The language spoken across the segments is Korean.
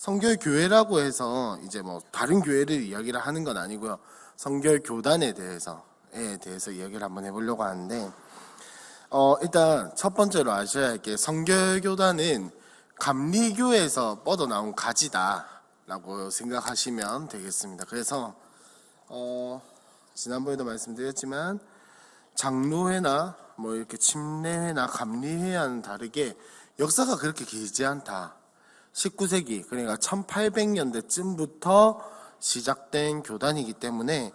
성결교회라고 해서 이제 뭐 다른 교회를 이야기를 하는 건 아니고요. 성결교단에 대해서 이야기를 한번 해보려고 하는데, 일단 첫 번째로 아셔야 할 게 성결교단은 감리교에서 뻗어나온 가지다라고 생각하시면 되겠습니다. 그래서 지난번에도 말씀드렸지만 장로회나 뭐 이렇게 침례회나 감리회와는 다르게 역사가 그렇게 길지 않다. 19세기 그러니까 1800년대쯤부터 시작된 교단이기 때문에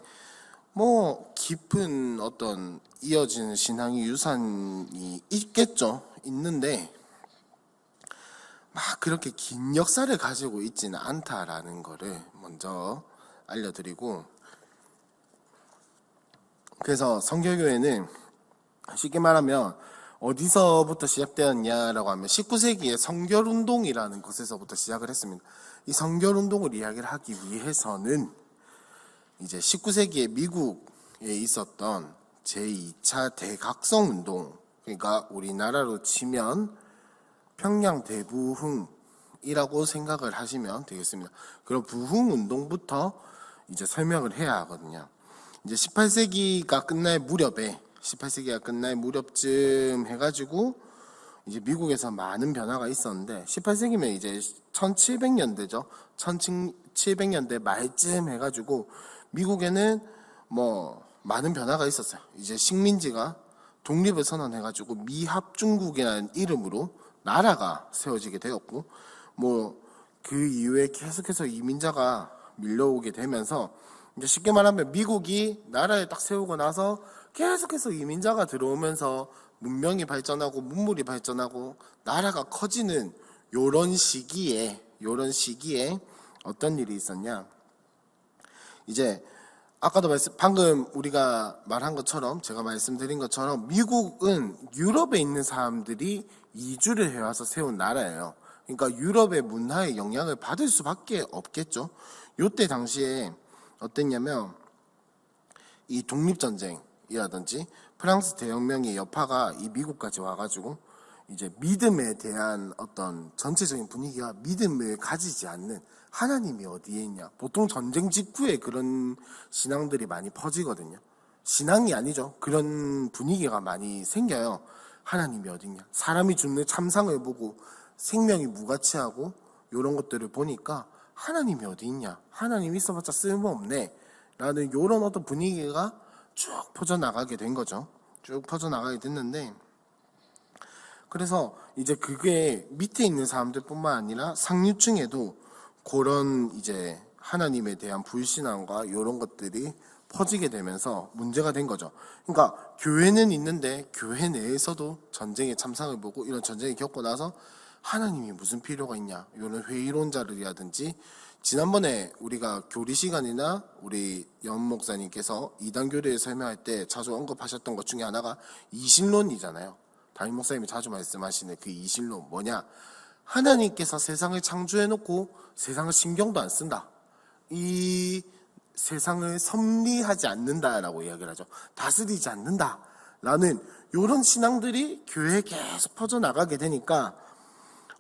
뭐 깊은 어떤 이어지는 신앙의 유산이 있겠죠. 있는데 막 그렇게 긴 역사를 가지고 있지는 않다라는 거를 먼저 알려드리고, 그래서 성결교회는 쉽게 말하면 어디서부터 시작되었냐라고 하면 19세기의 성결운동이라는 것에서부터 시작을 했습니다. 이 성결운동을 이야기를 하기 위해서는 이제 19세기에 미국에 있었던 제2차 대각성운동, 그러니까 우리나라로 치면 평양 대부흥이라고 생각을 하시면 되겠습니다. 그럼 부흥운동부터 이제 설명을 해야 하거든요. 이제 18세기가 끝날 무렵쯤 해가지고 이제 미국에서 많은 변화가 있었는데, 18세기면 이제 1700년대죠. 1700년대 말쯤 해가지고 미국에는 뭐 많은 변화가 있었어요. 이제 식민지가 독립을 선언해가지고 미합중국이라는 이름으로 나라가 세워지게 되었고, 뭐 그 이후에 계속해서 이민자가 밀려오게 되면서 이제 쉽게 말하면 미국이 나라에 딱 세우고 나서 계속해서 이민자가 들어오면서 문명이 발전하고 문물이 발전하고 나라가 커지는 요런 시기에 어떤 일이 있었냐? 이제 아까도 방금 우리가 말한 것처럼, 제가 말씀드린 것처럼 미국은 유럽에 있는 사람들이 이주를 해와서 세운 나라예요. 그러니까 유럽의 문화에 영향을 받을 수밖에 없겠죠. 요때 당시에 어땠냐면 이 독립전쟁이라든지 프랑스 대혁명의 여파가 이 미국까지 와가지고 이제 믿음에 대한 어떤 전체적인 분위기가 믿음을 가지지 않는, 하나님이 어디에 있냐. 보통 전쟁 직후에 그런 신앙들이 많이 퍼지거든요. 신앙이 아니죠. 그런 분위기가 많이 생겨요. 하나님이 어디 있냐. 사람이 죽는 참상을 보고 생명이 무가치하고 이런 것들을 보니까 하나님이 어디 있냐. 하나님이 있어봤자 쓸모없네. 라는 이런 어떤 분위기가 쭉 퍼져나가게 된 거죠. 쭉 퍼져나가게 됐는데, 그래서 이제 그게 밑에 있는 사람들뿐만 아니라 상류층에도 그런 이제 하나님에 대한 불신앙과 이런 것들이 퍼지게 되면서 문제가 된 거죠. 그러니까 교회는 있는데 교회 내에서도 전쟁의 참상을 보고 이런 전쟁을 겪고 나서 하나님이 무슨 필요가 있냐, 이런 회의론자들이라든지, 지난번에 우리가 교리 시간이나 우리 연 목사님께서 이단교리를 설명할 때 자주 언급하셨던 것 중에 하나가 이신론이잖아요. 담임 목사님이 자주 말씀하시는 그 이신론 뭐냐? 하나님께서 세상을 창조해놓고 세상을 신경도 안 쓴다. 이 세상을 섭리하지 않는다라고 이야기를 하죠. 다스리지 않는다라는 이런 신앙들이 교회에 계속 퍼져나가게 되니까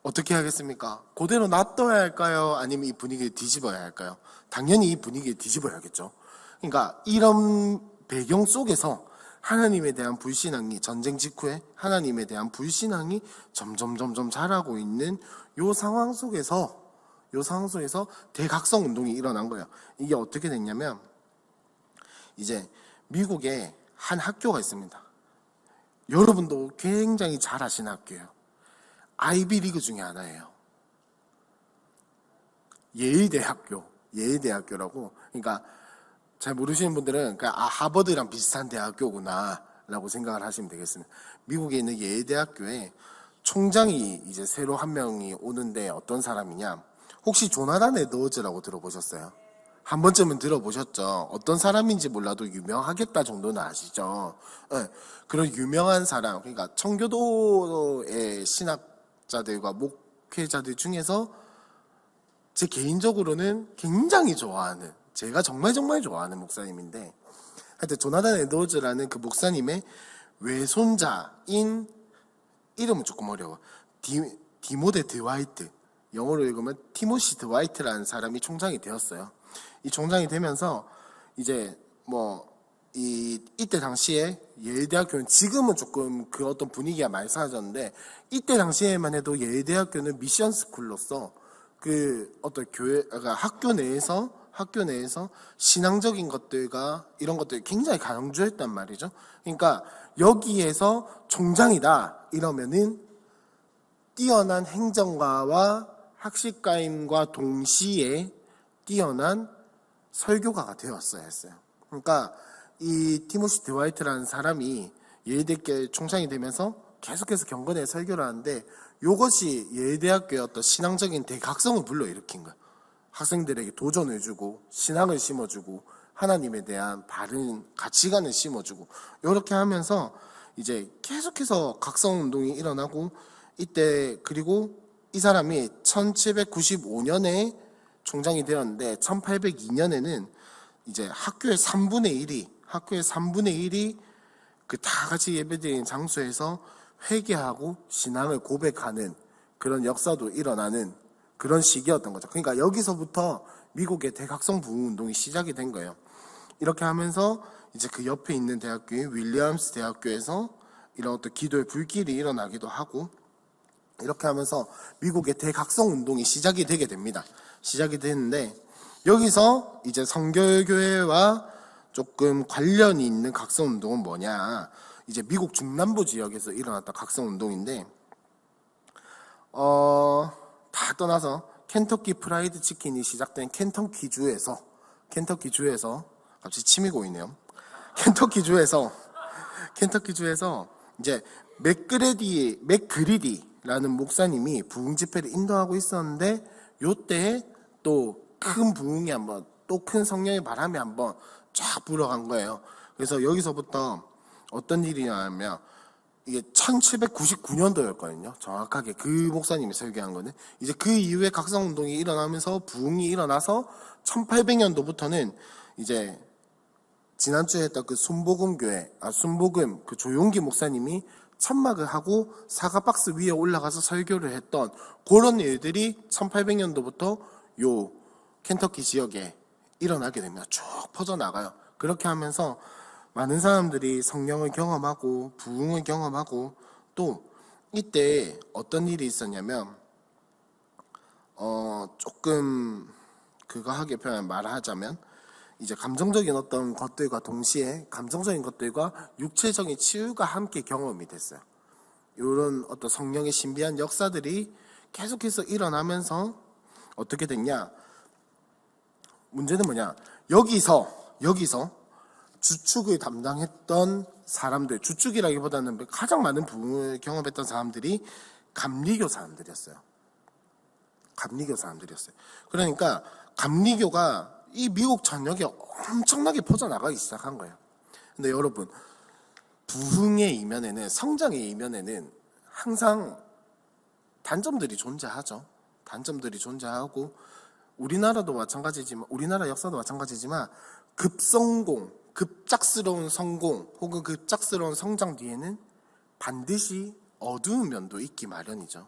어떻게 하겠습니까? 그대로 놔둬야 할까요? 아니면 이 분위기를 뒤집어야 할까요? 당연히 이 분위기를 뒤집어야겠죠. 그러니까 이런 배경 속에서 하나님에 대한 불신앙이, 전쟁 직후에 하나님에 대한 불신앙이 점점 자라고 있는 요 상황 속에서 대각성 운동이 일어난 거예요. 이게 어떻게 됐냐면, 이제 미국에 한 학교가 있습니다. 여러분도 굉장히 잘 아시는 학교예요. 아이비리그 중에 하나예요. 예일대학교라고. 그러니까 잘 모르시는 분들은 하버드랑 비슷한 대학교구나 라고 생각을 하시면 되겠습니다. 미국에 있는 예일대학교에 총장이 이제 새로 한 명이 오는데 어떤 사람이냐, 혹시 조나단 에드워즈라고 들어보셨어요? 한 번쯤은 들어보셨죠? 어떤 사람인지 몰라도 유명하겠다 정도는 아시죠? 네, 그런 유명한 사람, 그러니까 청교도의 신학자들과 목회자들 중에서 제 개인적으로는 굉장히 좋아하는, 제가 정말 좋아하는 목사님인데, 하여튼 조나단 에드워즈라는 그 목사님의 외손자인, 이름은 조금 어려워, 디모데 드와이트, 영어로 읽으면 티모시 드와이트라는 사람이 총장이 되었어요. 이 총장이 되면서 이제 이때 당시에 예일대학교는 지금은 조금 그 어떤 분위기가 많이 사라졌는데, 이때 당시에만 해도 예일대학교는 미션 스쿨로서 그 어떤 그러니까 학교 내에서 신앙적인 것들과 이런 것들을 굉장히 강조했단 말이죠. 그러니까 여기에서 총장이다 이러면은 뛰어난 행정가와 학식가임과 동시에 뛰어난 설교가가 되었어야 했어요. 그러니까 이 티모시 드와이트라는 사람이 예일대학교 총장이 되면서 계속해서 경건의 설교를 하는데, 이것이 예일대학교의 어떤 신앙적인 대각성을 불러일으킨 거예요. 학생들에게 도전해주고 신앙을 심어주고 하나님에 대한 바른 가치관을 심어주고, 이렇게 하면서 이제 계속해서 각성운동이 일어나고, 이때 그리고 이 사람이 1795년에 총장이 되었는데 1802년에는 이제 학교의 3분의 1이 그 다 같이 예배드리는 장소에서 회개하고 신앙을 고백하는 그런 역사도 일어나는 그런 시기였던 거죠. 그러니까 여기서부터 미국의 대각성 부흥 운동이 시작이 된 거예요. 이렇게 하면서 이제 그 옆에 있는 대학교인 윌리엄스 대학교에서 이런 어떤 기도의 불길이 일어나기도 하고, 이렇게 하면서 미국의 대각성 운동이 시작이 되게 됩니다. 시작이 되는데, 여기서 이제 성결교회와 조금 관련이 있는 각성 운동은 뭐냐? 이제 미국 중남부 지역에서 일어났던 각성 운동인데, 다 떠나서 켄터키 프라이드 치킨이 시작된 켄터키주에서 갑자기 침이 고이네요. 켄터키주에서 이제 맥그리디라는 목사님이 부흥 집회를 인도하고 있었는데, 요때 또 큰 부흥이 한번, 또 큰 성령의 바람이 한번 쫙 불어간 거예요. 그래서 여기서부터 어떤 일이냐면, 이게 1799년도였거든요. 정확하게 그 목사님이 설교한 거는. 이제 그 이후에 각성운동이 일어나면서 부흥이 일어나서 1800년도부터는 이제 지난주에 했던 그 순복음 그 조용기 목사님이 천막을 하고 사과박스 위에 올라가서 설교를 했던 그런 일들이 1800년도부터 요 켄터키 지역에 일어나게 됩니다. 쭉 퍼져나가요. 그렇게 하면서 많은 사람들이 성령을 경험하고 부흥을 경험하고, 또 이때 어떤 일이 있었냐면 조금 그거하게 말하자면, 이제 감정적인 어떤 것들과 동시에 감정적인 것들과 육체적인 치유가 함께 경험이 됐어요. 이런 어떤 성령의 신비한 역사들이 계속해서 일어나면서 어떻게 됐냐? 문제는 뭐냐? 여기서 주축을 담당했던 사람들, 주축이라기보다는 가장 많은 부흥을 경험했던 사람들이 감리교 사람들이었어요. 그러니까 감리교가 이 미국 전역에 엄청나게 퍼져나가기 시작한 거예요. 근데 여러분, 부흥의 이면에는, 성장의 이면에는 항상 단점들이 존재하죠. 단점들이 존재하고, 우리나라도 마찬가지지만, 우리나라 역사도 마찬가지지만, 급작스러운 성공 혹은 급작스러운 성장 뒤에는 반드시 어두운 면도 있기 마련이죠.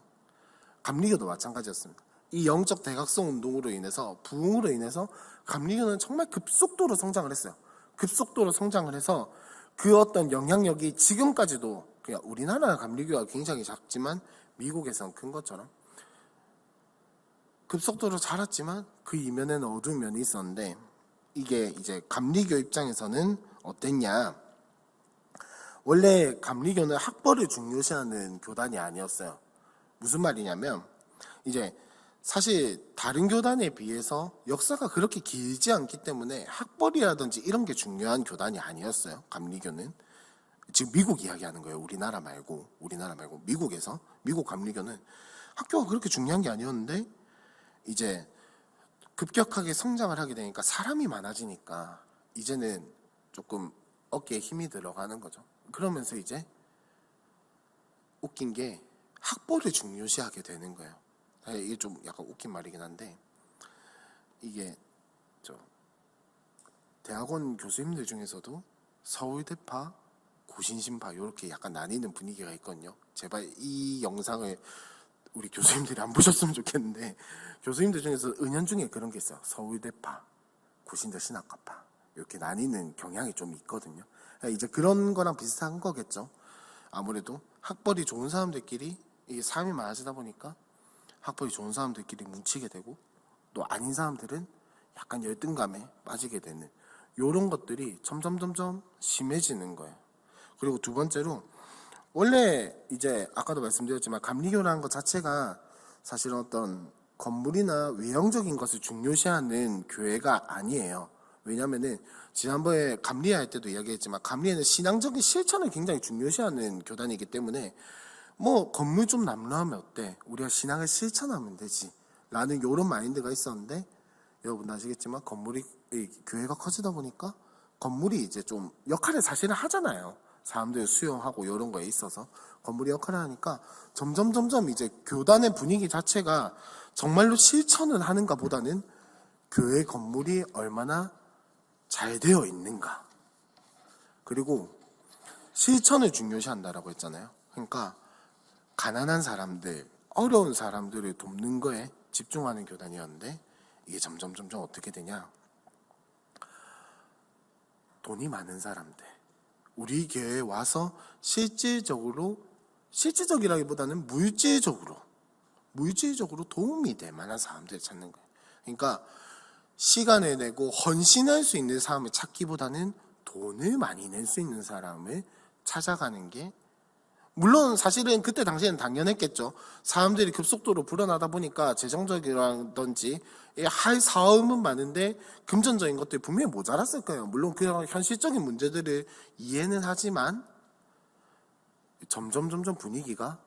감리교도 마찬가지였습니다. 이 영적 대각성 운동으로 인해서, 부흥으로 인해서 감리교는 정말 급속도로 성장을 했어요. 급속도로 성장을 해서 그 어떤 영향력이 지금까지도, 그냥 우리나라 감리교가 굉장히 작지만 미국에선 큰 것처럼 급속도로 자랐지만 그 이면에는 어두운 면이 있었는데, 이게 이제 감리교 입장에서는 어땠냐? 원래 감리교는 학벌을 중요시하는 교단이 아니었어요. 무슨 말이냐면, 이제 사실 다른 교단에 비해서 역사가 그렇게 길지 않기 때문에 학벌이라든지 이런 게 중요한 교단이 아니었어요. 감리교는. 지금 미국 이야기하는 거예요. 우리나라 말고 미국에서, 미국 감리교는 학교가 그렇게 중요한 게 아니었는데, 이제 급격하게 성장을 하게 되니까, 사람이 많아지니까 이제는 조금 어깨에 힘이 들어가는 거죠. 그러면서 이제 웃긴 게 학벌을 중요시하게 되는 거예요. 이게 좀 약간 웃긴 말이긴 한데, 이게 대학원 교수님들 중에서도 서울대파, 고신심파 이렇게 약간 나뉘는 분위기가 있거든요. 제발 이 영상을 우리 교수님들이 안 보셨으면 좋겠는데, 교수님들 중에서 은연중에 그런 게 있어요. 서울대파, 구신대 신학과파 이렇게 나뉘는 경향이 좀 있거든요. 이제 그런 거랑 비슷한 거겠죠. 아무래도 학벌이 좋은 사람들끼리 이게 사람이 많아지다 보니까 학벌이 좋은 사람들끼리 뭉치게 되고, 또 아닌 사람들은 약간 열등감에 빠지게 되는 이런 것들이 점점 심해지는 거예요. 그리고 두 번째로, 원래 이제 아까도 말씀드렸지만 감리교라는 것 자체가 사실은 어떤 건물이나 외형적인 것을 중요시하는 교회가 아니에요. 왜냐면은 지난번에 감리할 때도 이야기했지만 감리회는 신앙적인 실천을 굉장히 중요시하는 교단이기 때문에 뭐 건물 좀 남루하면 어때? 우리가 신앙을 실천하면 되지 라는 이런 마인드가 있었는데, 여러분 아시겠지만 교회가 커지다 보니까 건물이 이제 좀 역할을 사실은 하잖아요. 사람들 수용하고 이런 거에 있어서 건물이 역할을 하니까 점점 이제 교단의 분위기 자체가 정말로 실천을 하는가 보다는 교회 건물이 얼마나 잘 되어 있는가, 그리고 실천을 중요시한다라고 했잖아요. 그러니까 가난한 사람들, 어려운 사람들을 돕는 거에 집중하는 교단이었는데, 이게 점점 어떻게 되냐, 돈이 많은 사람들, 우리 교회에 와서 실질적이라기보다는 물질적으로 도움이 될 만한 사람들을 찾는 거예요. 그러니까 시간을 내고 헌신할 수 있는 사람을 찾기보다는 돈을 많이 낼 수 있는 사람을 찾아가는 게, 물론 사실은 그때 당시에는 당연했겠죠. 사람들이 급속도로 불어나다 보니까 재정적이라든지 할 사업은 많은데 금전적인 것들이 분명히 모자랐을 거예요. 물론 그런 현실적인 문제들을 이해는 하지만 점점 분위기가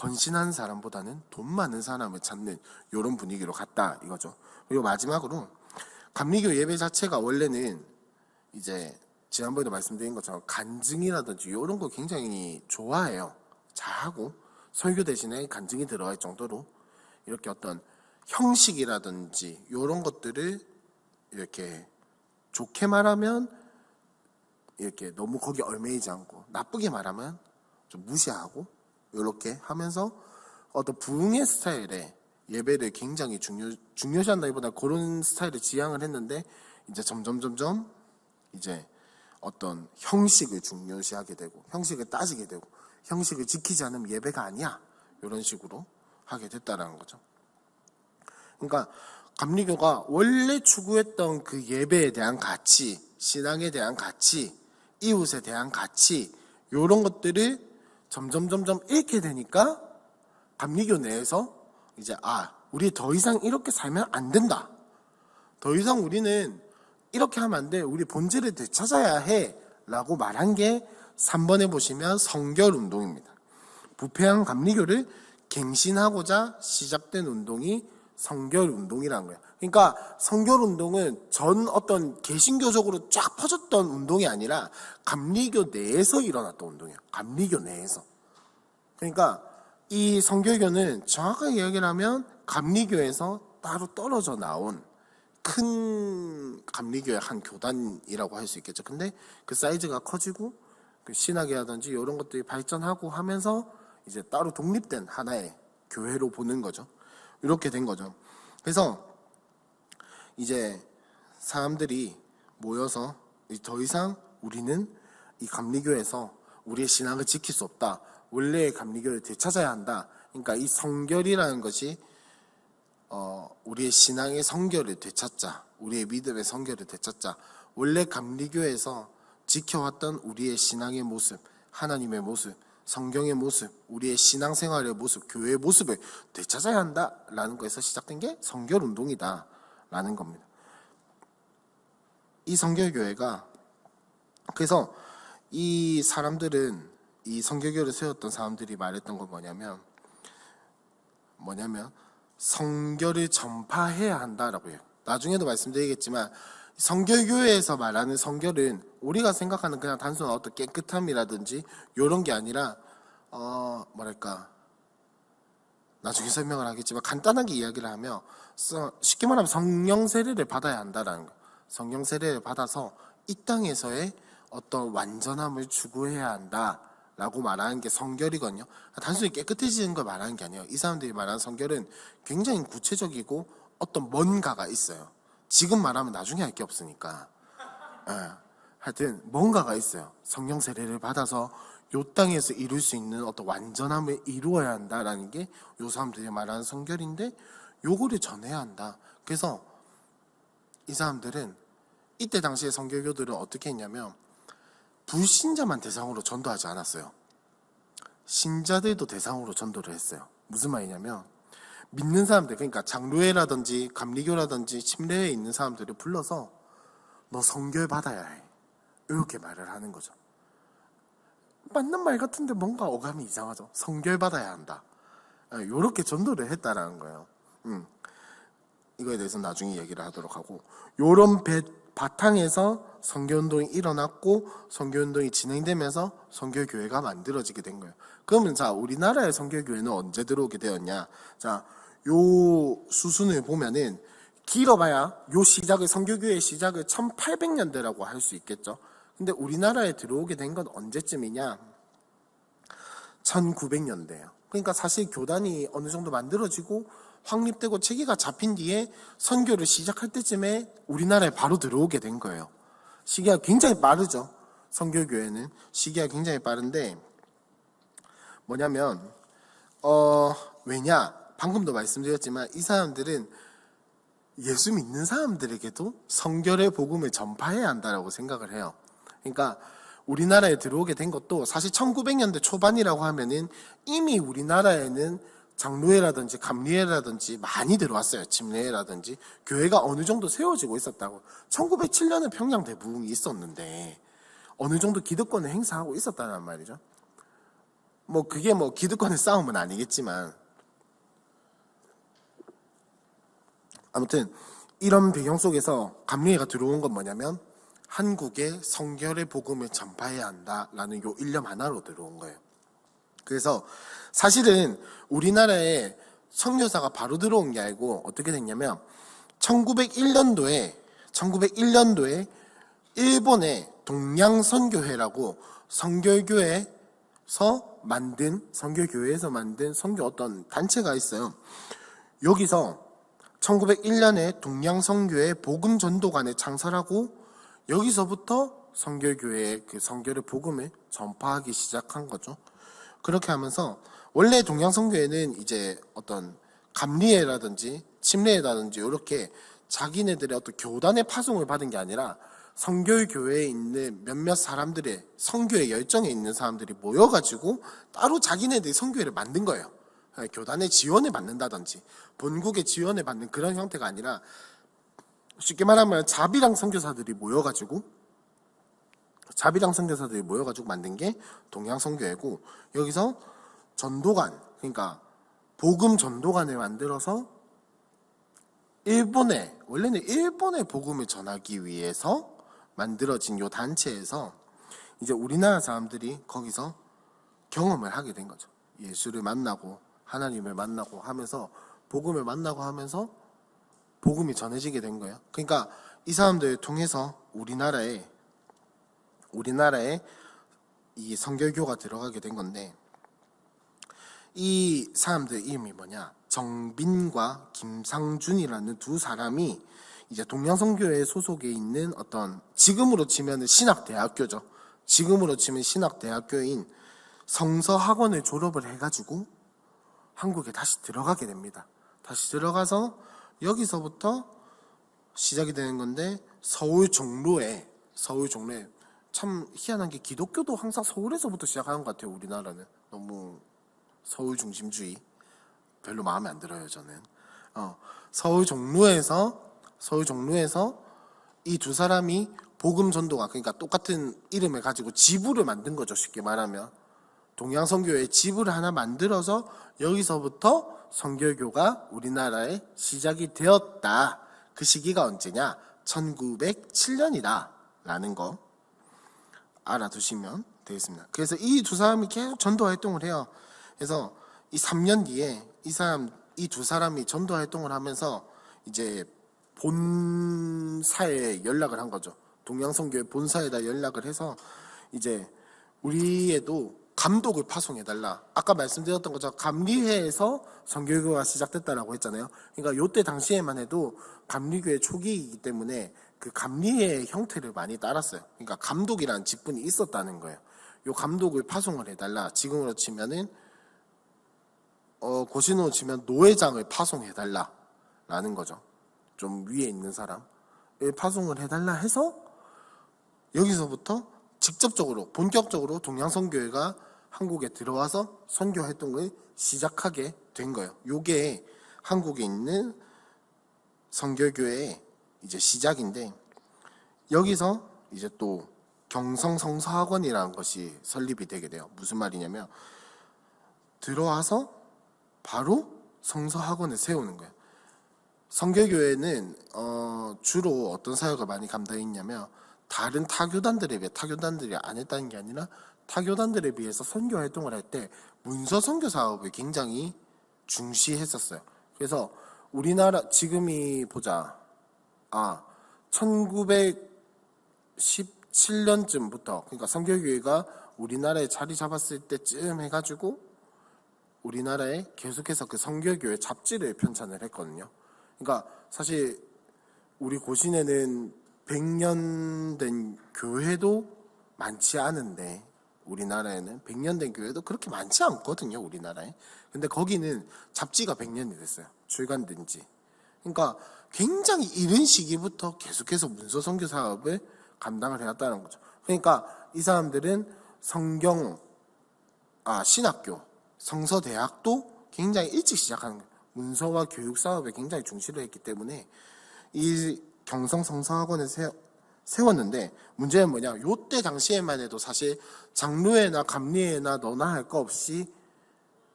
헌신한 사람보다는 돈 많은 사람을 찾는 이런 분위기로 갔다 이거죠. 그리고 마지막으로 감리교 예배 자체가 원래는 이제 지난번에도 말씀드린 것처럼 간증이라든지 이런 거 굉장히 좋아해요. 잘하고 설교 대신에 간증이 들어갈 정도로 이렇게 어떤 형식이라든지 이런 것들을 이렇게 좋게 말하면 이렇게 너무 거기에 얽매이지 않고, 나쁘게 말하면 좀 무시하고 이렇게 하면서 어떤 부흥의 스타일의 예배를 굉장히 중요시한다기보다 그런 스타일을 지향을 했는데, 이제 점점 이제 어떤 형식을 중요시하게 되고 형식을 따지게 되고 형식을 지키지 않으면 예배가 아니야 이런 식으로 하게 됐다라는 거죠. 그러니까 감리교가 원래 추구했던 그 예배에 대한 가치, 신앙에 대한 가치, 이웃에 대한 가치 이런 것들을 점점 잃게 되니까 감리교 내에서 이제 우리 더 이상 이렇게 살면 안 된다, 더 이상 우리는 이렇게 하면 안 돼, 우리 본질을 되찾아야 해 라고 말한 게 3번에 보시면 성결운동입니다. 부패한 감리교를 갱신하고자 시작된 운동이 성결운동이라는 거예요. 그러니까 성결운동은 전 어떤 개신교적으로 쫙 퍼졌던 운동이 아니라 감리교 내에서 일어났던 운동이에요. 감리교 내에서. 그러니까 이 성결교는 정확하게 이야기를 하면 감리교에서 따로 떨어져 나온 큰 감리교의 한 교단이라고 할 수 있겠죠. 근데 그 사이즈가 커지고 그 신학이라든지 이런 것들이 발전하고 하면서 이제 따로 독립된 하나의 교회로 보는 거죠. 이렇게 된 거죠. 그래서 이제 사람들이 모여서 더 이상 우리는 이 감리교에서 우리의 신앙을 지킬 수 없다, 원래의 감리교를 되찾아야 한다. 그러니까 이 성결이라는 것이 우리의 신앙의 성결을 되찾자, 우리의 믿음의 성결을 되찾자, 원래 감리교에서 지켜왔던 우리의 신앙의 모습, 하나님의 모습, 성경의 모습, 우리의 신앙생활의 모습, 교회의 모습을 되찾아야 한다라는 것에서 시작된 게 성결운동이다 라는 겁니다. 이 성결교회가, 그래서 이 사람들은, 이 성결교회를 세웠던 사람들이 말했던 건 뭐냐면 성결을 전파해야 한다라고 해요. 나중에도 말씀드리겠지만 성결교회에서 말하는 성결은 우리가 생각하는 그냥 단순한 어떤 깨끗함이라든지 이런 게 아니라 나중에 설명을 하겠지만 간단하게 이야기를 하면 쉽게 말하면 성령 세례를 받아야 한다라는 거. 성령 세례를 받아서 이 땅에서의 어떤 완전함을 추구해야 한다 라고 말하는 게 성결이거든요. 단순히 깨끗해지는 걸 말하는 게 아니에요. 이 사람들이 말하는 성결은 굉장히 구체적이고 어떤 뭔가가 있어요. 지금 말하면 나중에 할 게 없으니까. 예. 하여튼 뭔가가 있어요. 성령 세례를 받아서 요 땅에서 이룰 수 있는 어떤 완전함을 이루어야 한다라는 게 요 사람들이 말하는 성결인데, 요거를 전해야 한다. 그래서 이 사람들은 이때 당시에 성결교들은 어떻게 했냐면 불신자만 대상으로 전도하지 않았어요. 신자들도 대상으로 전도를 했어요. 무슨 말이냐면 믿는 사람들, 그러니까 장로회라든지 감리교라든지 침례에 있는 사람들을 불러서 너 성결 받아야 해, 이렇게 말을 하는 거죠. 맞는 말 같은데 뭔가 어감이 이상하죠. 성결 받아야 한다, 이렇게 전도를 했다라는 거예요. 이거에 대해서 나중에 얘기를 하도록 하고, 요런 바탕에서 선교운동이 일어났고 선교운동이 진행되면서 선교교회가 만들어지게 된 거예요. 그러면 자, 우리나라의 선교교회는 언제 들어오게 되었냐? 자, 요 수순을 보면은 길어봐야 요 시작을, 선교교회의 시작을 1800년대라고 할 수 있겠죠. 근데 우리나라에 들어오게 된 건 언제쯤이냐? 1900년대예요. 그러니까 사실 교단이 어느 정도 만들어지고 확립되고 체계가 잡힌 뒤에 선교를 시작할 때쯤에 우리나라에 바로 들어오게 된 거예요. 시기가 굉장히 빠르죠. 선교교회는 시기가 굉장히 빠른데, 뭐냐면 왜냐? 방금도 말씀드렸지만 이 사람들은 예수 믿는 사람들에게도 성결의 복음을 전파해야 한다라고 생각을 해요. 그러니까 우리나라에 들어오게 된 것도 사실 1900년대 초반이라고 하면은 이미 우리나라에는 장로회라든지 감리회라든지 많이 들어왔어요. 침례회라든지 교회가 어느 정도 세워지고 있었다고. 1907년에 평양 대부흥이 있었는데 어느 정도 기득권을 행사하고 있었다는 말이죠. 그게 기득권의 싸움은 아니겠지만, 아무튼 이런 배경 속에서 감리회가 들어온 건 뭐냐면 한국에 성결의 복음을 전파해야 한다라는 요 일념 하나로 들어온 거예요. 그래서 사실은 우리나라에 선교사가 바로 들어온 게 아니고 어떻게 됐냐면 1901년도에 일본의 동양선교회라고 선교교회에서 만든 선교 어떤 단체가 있어요. 여기서 1901년에 동양선교회 복음전도관을 창설하고 여기서부터 선교교회의 그 선교의 복음을 전파하기 시작한 거죠. 그렇게 하면서 원래 동양선교회는 이제 어떤 감리회라든지 침례회라든지 이렇게 자기네들의 어떤 교단의 파송을 받은 게 아니라 선교교회에 있는 몇몇 사람들의 선교의 열정에 있는 사람들이 모여가지고 따로 자기네들이 선교회를 만든 거예요. 교단의 지원을 받는다든지 본국의 지원을 받는 그런 형태가 아니라, 쉽게 말하면 자비랑 선교사들이 모여가지고 만든 게 동양선교회고, 여기서 전도관, 그러니까 복음 전도관을 만들어서 원래는 일본의 복음을 전하기 위해서 만들어진 요 단체에서 이제 우리나라 사람들이 거기서 경험을 하게 된 거죠. 예수를 만나고 하나님을 만나고 하면서 복음을 만나고 하면서 복음이 전해지게 된 거예요. 그러니까 이 사람들을 통해서 우리나라에 이 선결교가 들어가게 된 건데, 이 사람들 이름이 뭐냐? 정빈과 김상준이라는 두 사람이 이제 동양선교회 소속에 있는 어떤, 지금으로 치면 신학대학교죠. 지금으로 치면 신학대학교인 성서학원을 졸업을 해가지고 한국에 다시 들어가게 됩니다. 다시 들어가서 여기서부터 시작이 되는 건데, 서울 종로에 참 희한한 게 기독교도 항상 서울에서부터 시작하는 것 같아요. 우리나라는 너무 서울 중심주의 별로 마음에 안 들어요, 저는. 서울 종로에서 이 두 사람이 복음 전도가, 그러니까 똑같은 이름을 가지고 지부를 만든 거죠. 쉽게 말하면 동양선교회 지부를 하나 만들어서 여기서부터 선교교가 우리나라에 시작이 되었다. 그 시기가 언제냐? 1907년이다 라는 거 알아두시면 되겠습니다. 그래서 이 두 사람이 계속 전도 활동을 해요. 그래서 이 3년 뒤에 이 두 사람이 전도 활동을 하면서 이제 본사에 연락을 한 거죠. 동양선교회 본사에다 연락을 해서 이제 우리에도 감독을 파송해달라. 아까 말씀드렸던 것처럼 감리회에서 성결교가 시작됐다라고 했잖아요. 그러니까 요때 당시에만 해도 감리교의 초기이기 때문에 그 감리회의 형태를 많이 따랐어요. 그러니까 감독이라는 직분이 있었다는 거예요. 요 감독을 파송을 해달라. 지금으로 치면은 고신으로 치면 노회장을 파송해달라 라는 거죠. 좀 위에 있는 사람 파송을 해달라 해서 여기서부터 직접적으로 본격적으로 동양선교회가 한국에 들어와서 선교 활동을 시작하게 된 거예요. 요게 한국에 있는 선교교회의 이제 시작인데, 여기서 이제 또 경성성서학원이라는 것이 설립이 되게 돼요. 무슨 말이냐면 들어와서 바로 성서학원을 세우는 거예요. 선교교회는 주로 어떤 사역을 많이 감당해 있냐면 다른 타교단들에 비해, 타교단들이 안 했다는 게 아니라 타교단들에 비해서 선교 활동을 할 때 문서 선교 사업을 굉장히 중시했었어요. 그래서 우리나라 지금이 보자, 1917년쯤부터, 그러니까 선교교회가 우리나라에 자리 잡았을 때쯤 해가지고 우리나라에 계속해서 그 선교교회 잡지를 편찬을 했거든요. 그러니까 사실 우리 고신에는 100년 된 교회도 많지 않은데, 우리나라에는 100년 된 교회도 그렇게 많지 않거든요, 우리나라에. 근데 거기는 잡지가 100년이 됐어요, 출간된 지. 그러니까 굉장히 이른 시기부터 계속해서 문서 선교 사업을 감당을 해왔다는 거죠. 그러니까 이 사람들은 신학교, 성서대학도 굉장히 일찍 시작하는 거예요. 문서와 교육 사업에 굉장히 중시를 했기 때문에 이 경성성서학원을 세웠는데, 문제는 뭐냐, 요때 당시에만 해도 사실 장로회나 감리회나 너나 할 거 없이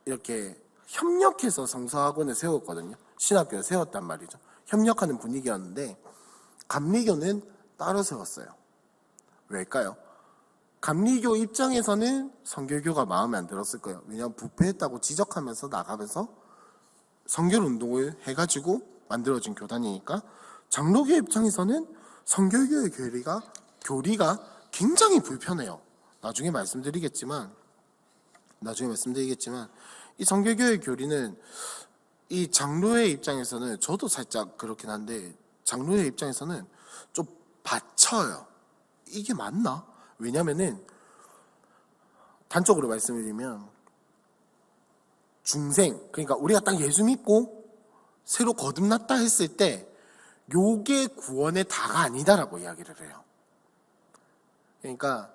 이렇게 협력해서 성서학원을 세웠거든요. 신학교를 세웠단 말이죠. 협력하는 분위기였는데 감리교는 따로 세웠어요. 왜일까요? 감리교 입장에서는 선교교가 마음에 안 들었을 거예요. 왜냐하면 부패했다고 지적하면서 나가면서 선교운동을 해가지고 만들어진 교단이니까. 장로교 입장에서는 선교교의 교리가 굉장히 불편해요. 나중에 말씀드리겠지만 이 선교교의 교리는 이 장로의 입장에서는, 저도 살짝 그렇긴 한데 장로의 입장에서는 좀 받쳐요. 이게 맞나? 왜냐면은 단적으로 말씀드리면 중생, 그러니까 우리가 딱 예수 믿고 새로 거듭났다 했을 때 요게 구원의 다가 아니다라고 이야기를 해요. 그러니까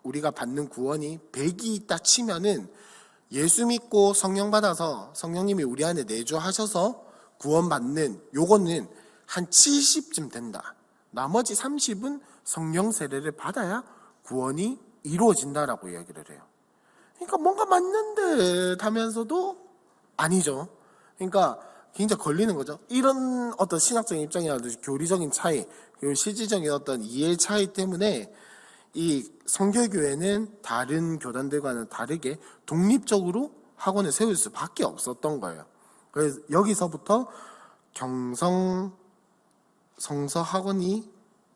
우리가 받는 구원이 100이 있다 치면은 예수 믿고 성령 받아서 성령님이 우리 안에 내주하셔서 구원받는 요거는 한 70쯤 된다. 나머지 30은 성령 세례를 받아야 구원이 이루어진다라고 이야기를 해요. 그러니까 뭔가 맞는 듯 하면서도 아니죠. 그러니까 굉장히 걸리는 거죠. 이런 어떤 신학적인 입장이라든지 교리적인 차이, 그리고 실질적인 어떤 이해의 차이 때문에 이 선교교회는 다른 교단들과는 다르게 독립적으로 학원을 세울 수밖에 없었던 거예요. 그래서 여기서부터 경성성서학원이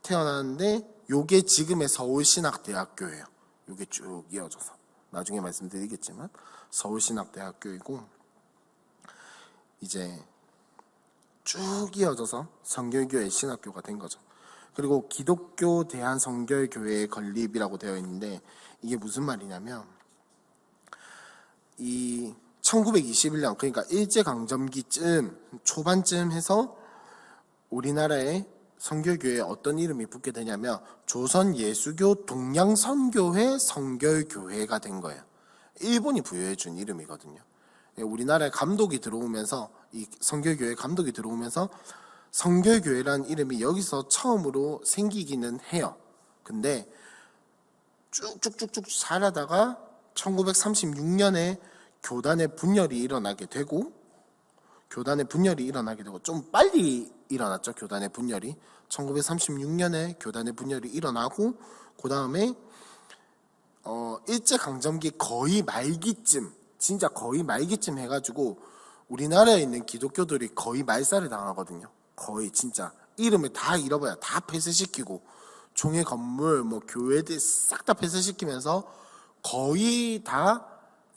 태어나는데 요게 지금의 서울신학대학교예요. 요게 쭉 이어져서 나중에 말씀드리겠지만 서울신학대학교이고, 이제 쭉 이어져서 선교교회 신학교가 된 거죠. 그리고 기독교 대한선교교회의 건립이라고 되어 있는데, 이게 무슨 말이냐면 이 1921년, 그러니까 일제강점기쯤 초반쯤 해서 우리나라에 선교교회에 어떤 이름이 붙게 되냐면 조선예수교 동양선교회 선결교회가 된 거예요. 일본이 부여해 준 이름이거든요. 우리나라에 감독이 들어오면서, 이 선교교회 감독이 들어오면서 선교교회라는 이름이 여기서 처음으로 생기기는 해요. 근데 쭉쭉쭉쭉 살아다가 1936년에 교단의 분열이 일어나게 되고 좀 빨리 일어났죠. 교단의 분열이 1936년에 교단의 분열이 일어나고, 그 다음에 일제강점기 거의 말기쯤, 진짜 거의 말기쯤 해가지고 우리나라에 있는 기독교들이 거의 말살을 당하거든요. 거의 진짜 이름을 다 잃어버려, 다 폐쇄시키고 종의 건물, 교회들 싹 다 폐쇄시키면서 거의 다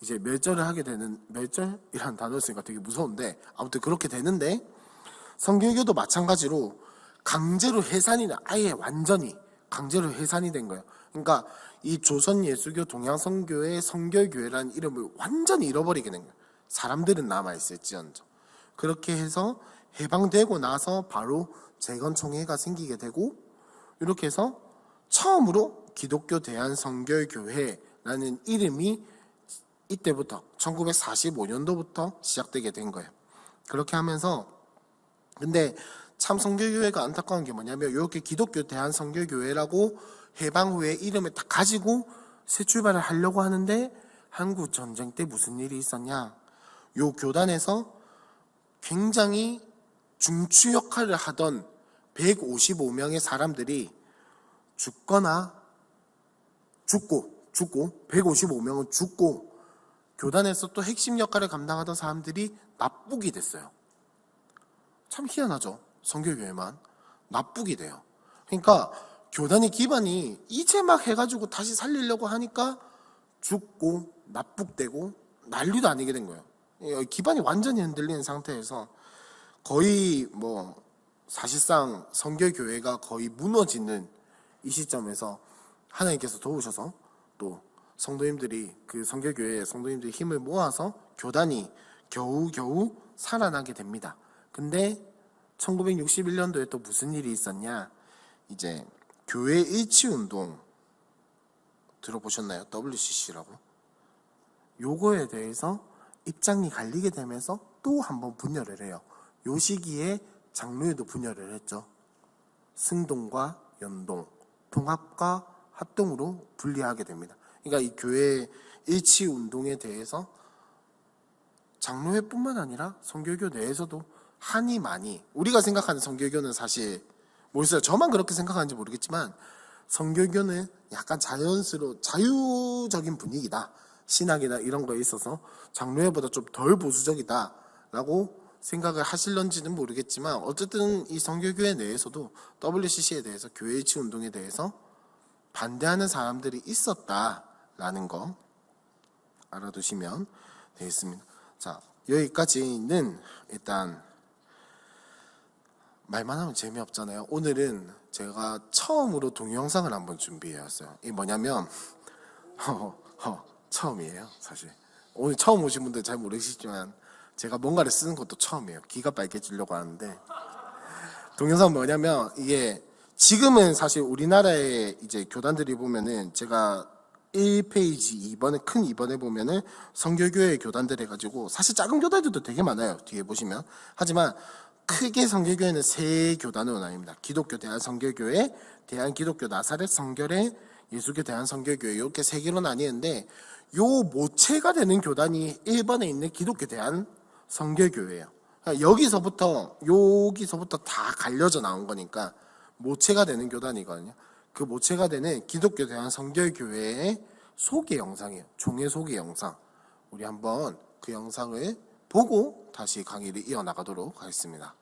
이제 멸절을 하게 되는, 멸절이라는 단어 쓰니까 되게 무서운데 아무튼 그렇게 되는데, 성교육도 마찬가지로 강제로 해산이나 아예 완전히 강제로 해산이 된 거예요. 그러니까 이 조선예수교 동양선교회 성결교회라는 이름을 완전히 잃어버리게 된 거예요. 사람들은 남아있을지언정. 그렇게 해서 해방되고 나서 바로 재건총회가 생기게 되고, 이렇게 해서 처음으로 기독교 대한성결교회라는 이름이 이때부터 1945년도부터 시작되게 된 거예요. 그렇게 하면서, 근데 참 성결교회가 안타까운 게 뭐냐면, 이렇게 기독교 대한성결교회라고 해방 후에 이름을 딱 가지고 새 출발을 하려고 하는데, 한국 전쟁 때 무슨 일이 있었냐? 요 교단에서 굉장히 중추 역할을 하던 155명의 사람들이 죽고 155명은 죽고, 교단에서 또 핵심 역할을 감당하던 사람들이 납북이 됐어요. 참 희한하죠. 성결교회만 납북이 돼요. 그러니까 교단의 기반이 이제 막 해가지고 다시 살리려고 하니까 죽고 납북되고 난리도 아니게 된 거예요. 기반이 완전히 흔들리는 상태에서 거의 뭐 사실상 성결교회가 거의 무너지는 이 시점에서 하나님께서 도우셔서 또 성도님들이, 그 성결교회 성도님들이 힘을 모아서 교단이 겨우겨우 살아나게 됩니다. 근데 1961년도에 또 무슨 일이 있었냐? 이제 교회 일치운동 들어보셨나요? WCC라고. 요거에 대해서 입장이 갈리게 되면서 또 한번 분열을 해요. 요 시기에 장로회도 분열을 했죠. 승동과 연동, 통합과 합동으로 분리하게 됩니다. 그러니까 이 교회 일치운동에 대해서 장로회뿐만 아니라 성결교 내에서도 한이 많이, 우리가 생각하는 성결교는 사실 모르겠어요. 저만 그렇게 생각하는지 모르겠지만 성결교는 약간 자유적인 분위기다. 신학이나 이런 거에 있어서 장로회보다 좀 덜 보수적이다 라고 생각을 하실런지는 모르겠지만, 어쨌든 이 성결교회 내에서도 WCC에 대해서 교회 일치 운동에 대해서 반대하는 사람들이 있었다라는 거 알아두시면 되겠습니다. 자, 여기까지는 일단 말만 하면 재미없잖아요. 오늘은 제가 처음으로 동영상을 한번 준비해왔어요. 이게 뭐냐면 처음이에요. 사실 오늘 처음 오신 분들 잘 모르시지만 제가 뭔가를 쓰는 것도 처음이에요. 귀가 빨개지려고 하는데, 동영상은 뭐냐면, 이게 지금은 사실 우리나라의 이제 교단들이 보면은, 제가 1페이지 2번에 큰 2번에 보면은 성결교회 교단들 해가지고, 사실 작은 교단들도 되게 많아요. 뒤에 보시면. 하지만 크게 성결교회는 세 교단으로 나뉩니다. 기독교 대한성결교회, 대한기독교 나사렛 성결회, 예수교 대한성결교회, 이렇게 세 개로 나뉘는데, 요 모체가 되는 교단이 1번에 있는 기독교 대한성결교회예요. 여기서부터 다 갈려져 나온 거니까 모체가 되는 교단이거든요. 그 모체가 되는 기독교 대한성결교회의 소개 영상이에요. 종의 소개 영상. 우리 한번 그 영상을 보고 다시 강의를 이어나가도록 하겠습니다.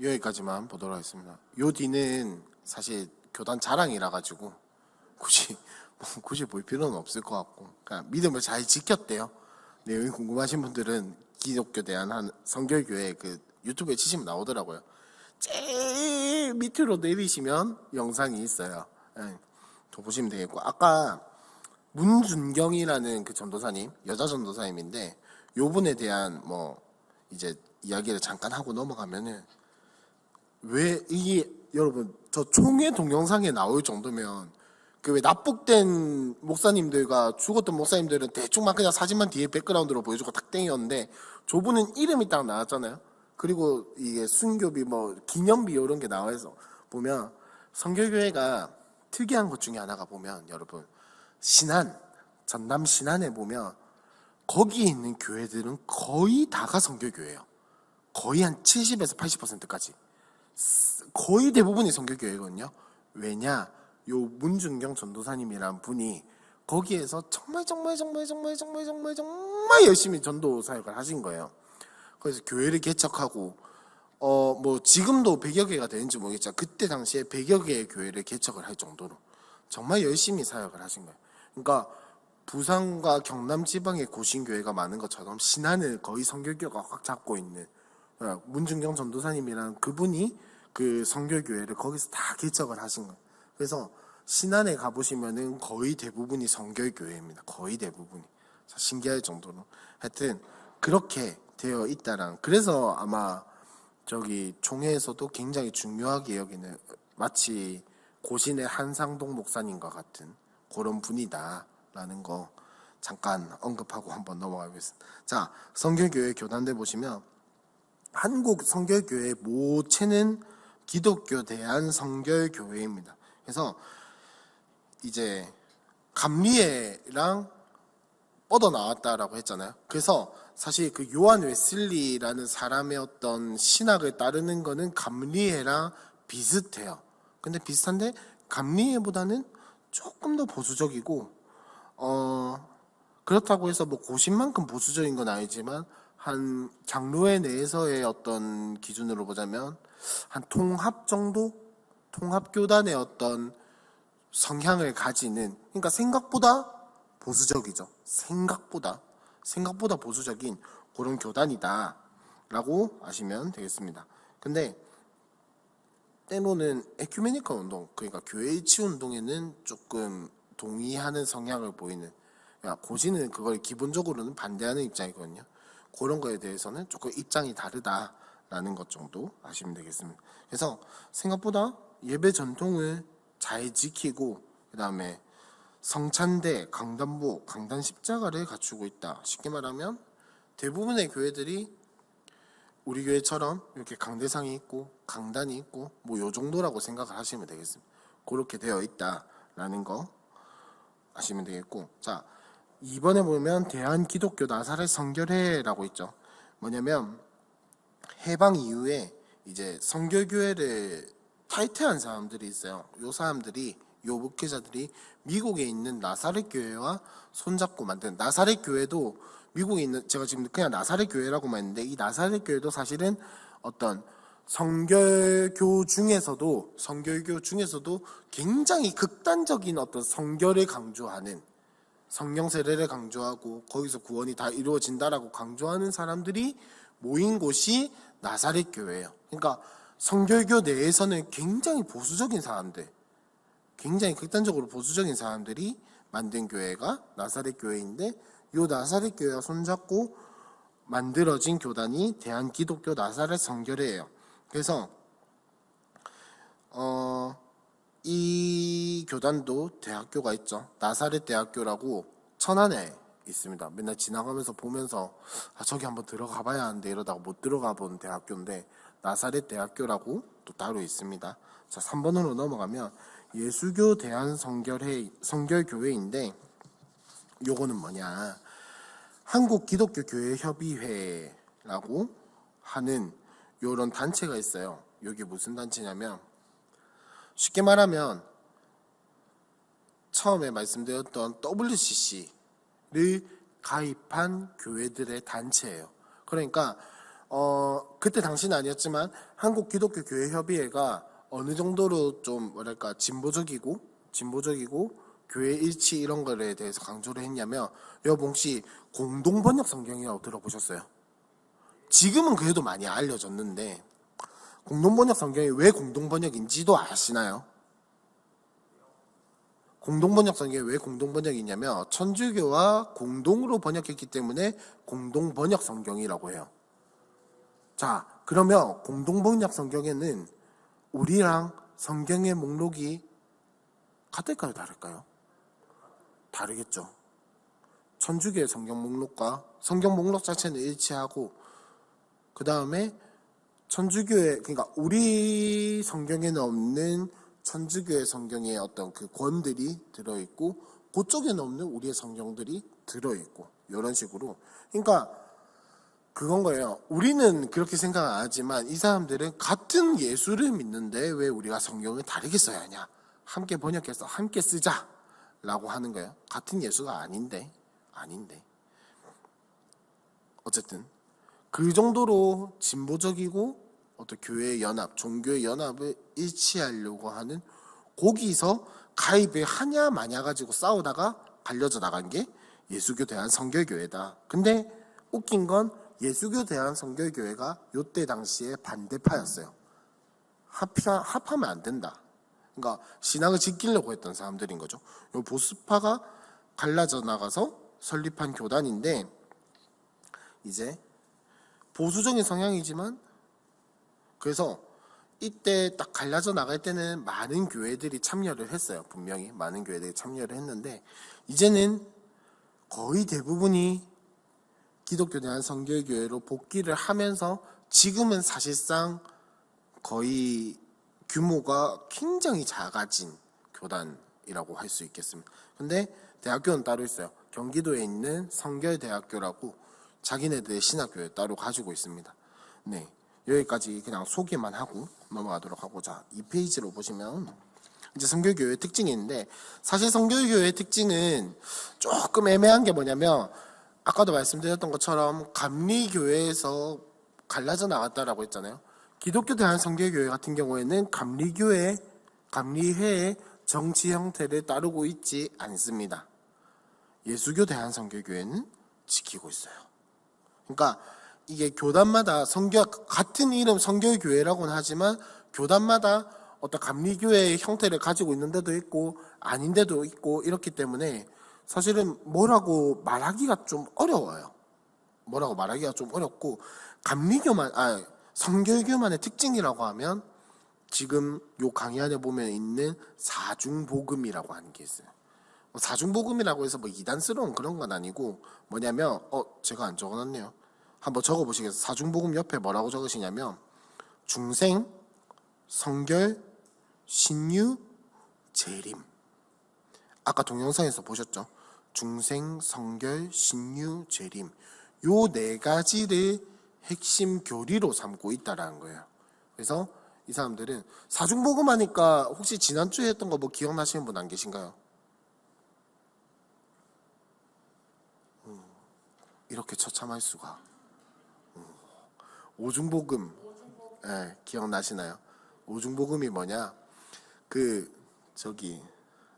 여기까지만 보도록 하겠습니다. 요 뒤는 사실 교단 자랑이라 가지고 굳이 볼 필요는 없을 것 같고, 그러니까 믿음을 잘 지켰대요. 내용이 궁금하신 분들은 기독교 대한 한 성결교회 그 유튜브에 치시면 나오더라고요. 제일 밑으로 내리시면 영상이 있어요. 예, 더 보시면 되겠고, 아까 문준경이라는 그 전도사님, 여자 전도사님인데, 요 분에 대한 뭐 이제 이야기를 잠깐 하고 넘어가면은, 왜 이게 여러분 저 총회 동영상에 나올 정도면 그 왜 납북된 목사님들과 죽었던 목사님들은 대충만 그냥 사진만 뒤에 백그라운드로 보여주고 탁 땡이었는데, 저분은 이름이 딱 나왔잖아요. 그리고 이게 순교비 뭐 기념비 이런 게 나와서 보면, 성결교회가 특이한 것 중에 하나가 보면 여러분, 신안, 전남 신안에 보면 거기에 있는 교회들은 거의 다가 성결교회예요. 거의 한 70에서 80%까지 거의 대부분이 성결교회거든요. 왜냐? 요 문준경 전도사님이란 분이 거기에서 정말 열심히 전도 사역을 하신 거예요. 그래서 교회를 개척하고 뭐 지금도 100여 개가 되는지 모르겠지만 그때 당시에 100여 개의 교회를 개척을 할 정도로 정말 열심히 사역을 하신 거예요. 그러니까 부산과 경남 지방에 고신교회가 많은 것처럼 신안을 거의 성결교가 확 잡고 있는 문준경 전도사님이라는 그분이 그 성결교회를 거기서 다 개척을 하신 거예요. 그래서 신안에 가보시면은 거의 대부분이 성결교회입니다. 거의 대부분이. 신기할 정도로. 하여튼 그렇게 되어 있다랑, 그래서 아마 저기 총회에서도 굉장히 중요하게 여기는 마치 고신의 한상동 목사님과 같은 그런 분이다라는 거 잠깐 언급하고 한번 넘어가겠습니다. 자, 성결교회 교단들 보시면 한국 성결교회 모체는 기독교 대한성결교회입니다. 그래서 이제 감리회랑 뻗어 나왔다라고 했잖아요. 그래서 사실 그 요한 웨슬리라는 사람의 어떤 신학을 따르는 거는 감리회랑 비슷해요. 근데 비슷한데 감리회보다는 조금 더 보수적이고, 그렇다고 해서 뭐 고신만큼 보수적인 건 아니지만 한 장로회 내에서의 어떤 기준으로 보자면 한 통합 정도? 통합교단의 어떤 성향을 가지는, 그러니까 생각보다 보수적이죠. 생각보다 보수적인 그런 교단이다 라고 아시면 되겠습니다. 근데 때로는 에큐메니컬 운동, 그러니까 교회일치 운동에는 조금 동의하는 성향을 보이는, 그러니까 고시는 그걸 기본적으로는 반대하는 입장이거든요. 그런 거에 대해서는 조금 입장이 다르다라는 것 정도 아시면 되겠습니다. 그래서 생각보다 예배 전통을 잘 지키고, 그 다음에 성찬대, 강단부, 강단 십자가를 갖추고 있다. 쉽게 말하면 대부분의 교회들이 우리 교회처럼 이렇게 강대상이 있고 강단이 있고 뭐 요 정도라고 생각을 하시면 되겠습니다. 그렇게 되어 있다라는 거 아시면 되겠고, 자, 이번에 보면 대한기독교 나사렛 성결회라고 있죠. 뭐냐면 해방 이후에 이제 성결교회를 탈퇴한 사람들이 있어요. 요 사람들이, 요 목회자들이 미국에 있는 나사렛 교회와 손잡고 만든, 나사렛 교회도 미국에 있는, 제가 지금 그냥 나사렛 교회라고만 했는데 이 나사렛 교회도 사실은 어떤 성결교 중에서도 굉장히 극단적인 어떤 성결을 강조하는, 성령 세례를 강조하고 거기서 구원이 다 이루어진다라고 강조하는 사람들이 모인 곳이 나사렛 교회예요. 그러니까 성결교 내에서는 굉장히 보수적인 사람들, 굉장히 극단적으로 보수적인 사람들이 만든 교회가 나사렛 교회인데, 이 나사렛 교회와 손잡고 만들어진 교단이 대한기독교 나사렛 성결회예요. 그래서 이 교단도 대학교가 있죠. 나사렛 대학교라고 천안에 있습니다. 맨날 지나가면서 보면서 저기 한번 들어가 봐야 하는데 이러다가 못 들어가 본 대학교인데, 나사렛 대학교라고 또 따로 있습니다. 자, 3번으로 넘어가면 예수교 성결교회인데, 요거는 뭐냐, 한국 기독교 교회 협의회라고 하는 요런 단체가 있어요. 요게 무슨 단체냐면, 쉽게 말하면 처음에 말씀드렸던 WCC를 가입한 교회들의 단체예요. 그러니까 그때 당시는 아니었지만 한국 기독교 교회 협의회가 어느 정도로 좀 뭐랄까 진보적이고 교회 일치 이런 거에 대해서 강조를 했냐면, 여러분 혹시 공동 번역 성경이라고 들어보셨어요? 지금은 그래도 많이 알려졌는데 공동 번역 성경이 왜 공동 번역인지도 아시나요? 공동 번역 성경이 왜 공동 번역이냐면 천주교와 공동으로 번역했기 때문에 공동 번역 성경이라고 해요. 자, 그러면 공동 번역 성경에는 우리랑 성경의 목록이 같을까요, 다를까요? 다르겠죠. 천주교의 성경 목록과 성경 목록 자체는 일치하고, 그 다음에 천주교의, 그러니까 우리 성경에는 없는 천주교의 성경에 어떤 그 권들이 들어있고, 그쪽에는 없는 우리의 성경들이 들어있고, 이런 식으로. 그러니까 그건 거예요. 우리는 그렇게 생각 안 하지만 이 사람들은 같은 예수를 믿는데 왜 우리가 성경을 다르게 써야 하냐, 함께 번역해서 함께 쓰자 라고 하는 거예요. 같은 예수가 아닌데 어쨌든 그 정도로 진보적이고 어떤 교회의 연합, 종교의 연합을 일치하려고 하는, 거기서 가입을 하냐 마냐 가지고 싸우다가 갈려져 나간 게 예수교 대한성결교회다. 근데 웃긴 건 예수교 대한성결교회가 요때 당시에 반대파였어요. 합하면 안 된다. 그러니까 신앙을 지키려고 했던 사람들인 거죠. 요 보수파가 갈라져 나가서 설립한 교단인데, 이제 보수적인 성향이지만, 그래서 이때 딱 갈라져 나갈 때는 많은 교회들이 참여를 했어요. 분명히 많은 교회들이 참여를 했는데, 이제는 거의 대부분이 기독교 대한성결교회로 복귀를 하면서 지금은 사실상 거의 규모가 굉장히 작아진 교단이라고 할 수 있겠습니다. 근데 대학교는 따로 있어요. 경기도에 있는 성결대학교라고 자기네들의 신학교를 따로 가지고 있습니다. 네, 여기까지 그냥 소개만 하고 넘어가도록 하고, 자, 이 페이지로 보시면 이제 성결교회의 특징이 있는데, 사실 성결교회의 특징은 조금 애매한 게 뭐냐면, 아까도 말씀드렸던 것처럼 감리교회에서 갈라져 나갔다라고 했잖아요. 기독교 대한성결교회 같은 경우에는 감리회의 정치 형태를 따르고 있지 않습니다. 예수교 대한성결교회는 지키고 있어요. 그러니까 이게 교단마다 같은 이름 성결교회라고는 하지만 교단마다 어떤 감리교회의 형태를 가지고 있는 데도 있고 아닌 데도 있고, 이렇기 때문에 사실은 뭐라고 말하기가 좀 어려워요. 성결교만의 특징이라고 하면 지금 요 강의 안에 보면 있는 사중복음이라고 하는 게 있어요. 사중복음이라고 해서 뭐 이단스러운 그런 건 아니고, 뭐냐면 제가 안 적어놨네요. 한번 적어보시겠어요? 사중복음 옆에 뭐라고 적으시냐면 중생, 성결, 신유, 재림. 아까 동영상에서 보셨죠? 중생, 성결, 신유, 재림. 요 네 가지를 핵심 교리로 삼고 있다라는 거예요. 그래서 이 사람들은 사중복음 하니까 혹시 지난주에 했던 거 뭐 기억나시는 분 안 계신가요? 이렇게 처참할 수가. 오중복음. 네, 기억나시나요? 오중복음이 뭐냐?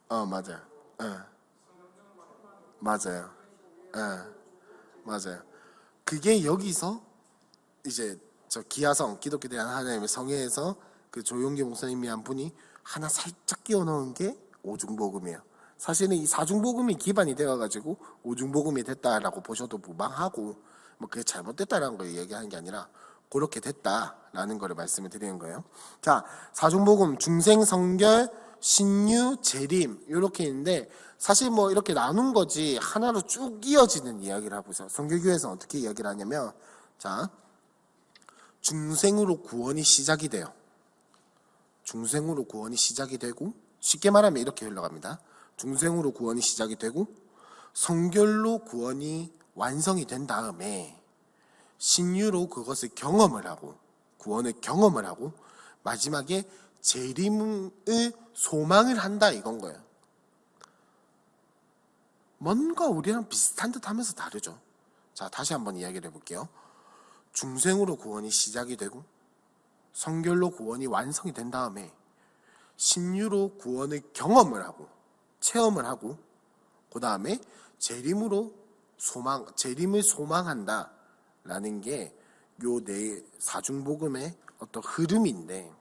맞아요. 맞아요. 맞아요. 그게 여기서 이제 저 기하성, 기독교 대한 하나님의 성회에서 그 조용기 목사님이 한 분이 하나 살짝 끼워 넣은 게 오중복음이에요. 사실은 이 사중복음이 기반이 되어가지고 오중복음이 됐다라고 보셔도 무방하고, 뭐 그게 잘못됐다라는 걸 얘기하는 게 아니라 그렇게 됐다라는 걸 말씀을 드리는 거예요. 자, 사중복음 중생, 성결, 신유, 재림 이렇게 있는데, 사실 뭐 이렇게 나눈 거지 하나로 쭉 이어지는 이야기를 하고 있어요. 성결교회에서는 어떻게 이야기를 하냐면, 자, 중생으로 구원이 시작이 돼요. 중생으로 구원이 시작이 되고, 쉽게 말하면 이렇게 흘러갑니다. 중생으로 구원이 시작이 되고, 성결로 구원이 완성이 된 다음에 신유로 그것을 경험을 하고, 구원을 경험을 하고, 마지막에 재림을 소망을 한다, 이건 거예요. 뭔가 우리랑 비슷한 듯 하면서 다르죠. 자, 다시 한번 이야기를 해볼게요. 중생으로 구원이 시작이 되고 성결로 구원이 완성이 된 다음에 신유로 구원의 경험을 하고 체험을 하고 그 다음에 재림을 소망한다라는 게 요 네 사중복음의 어떤 흐름인데,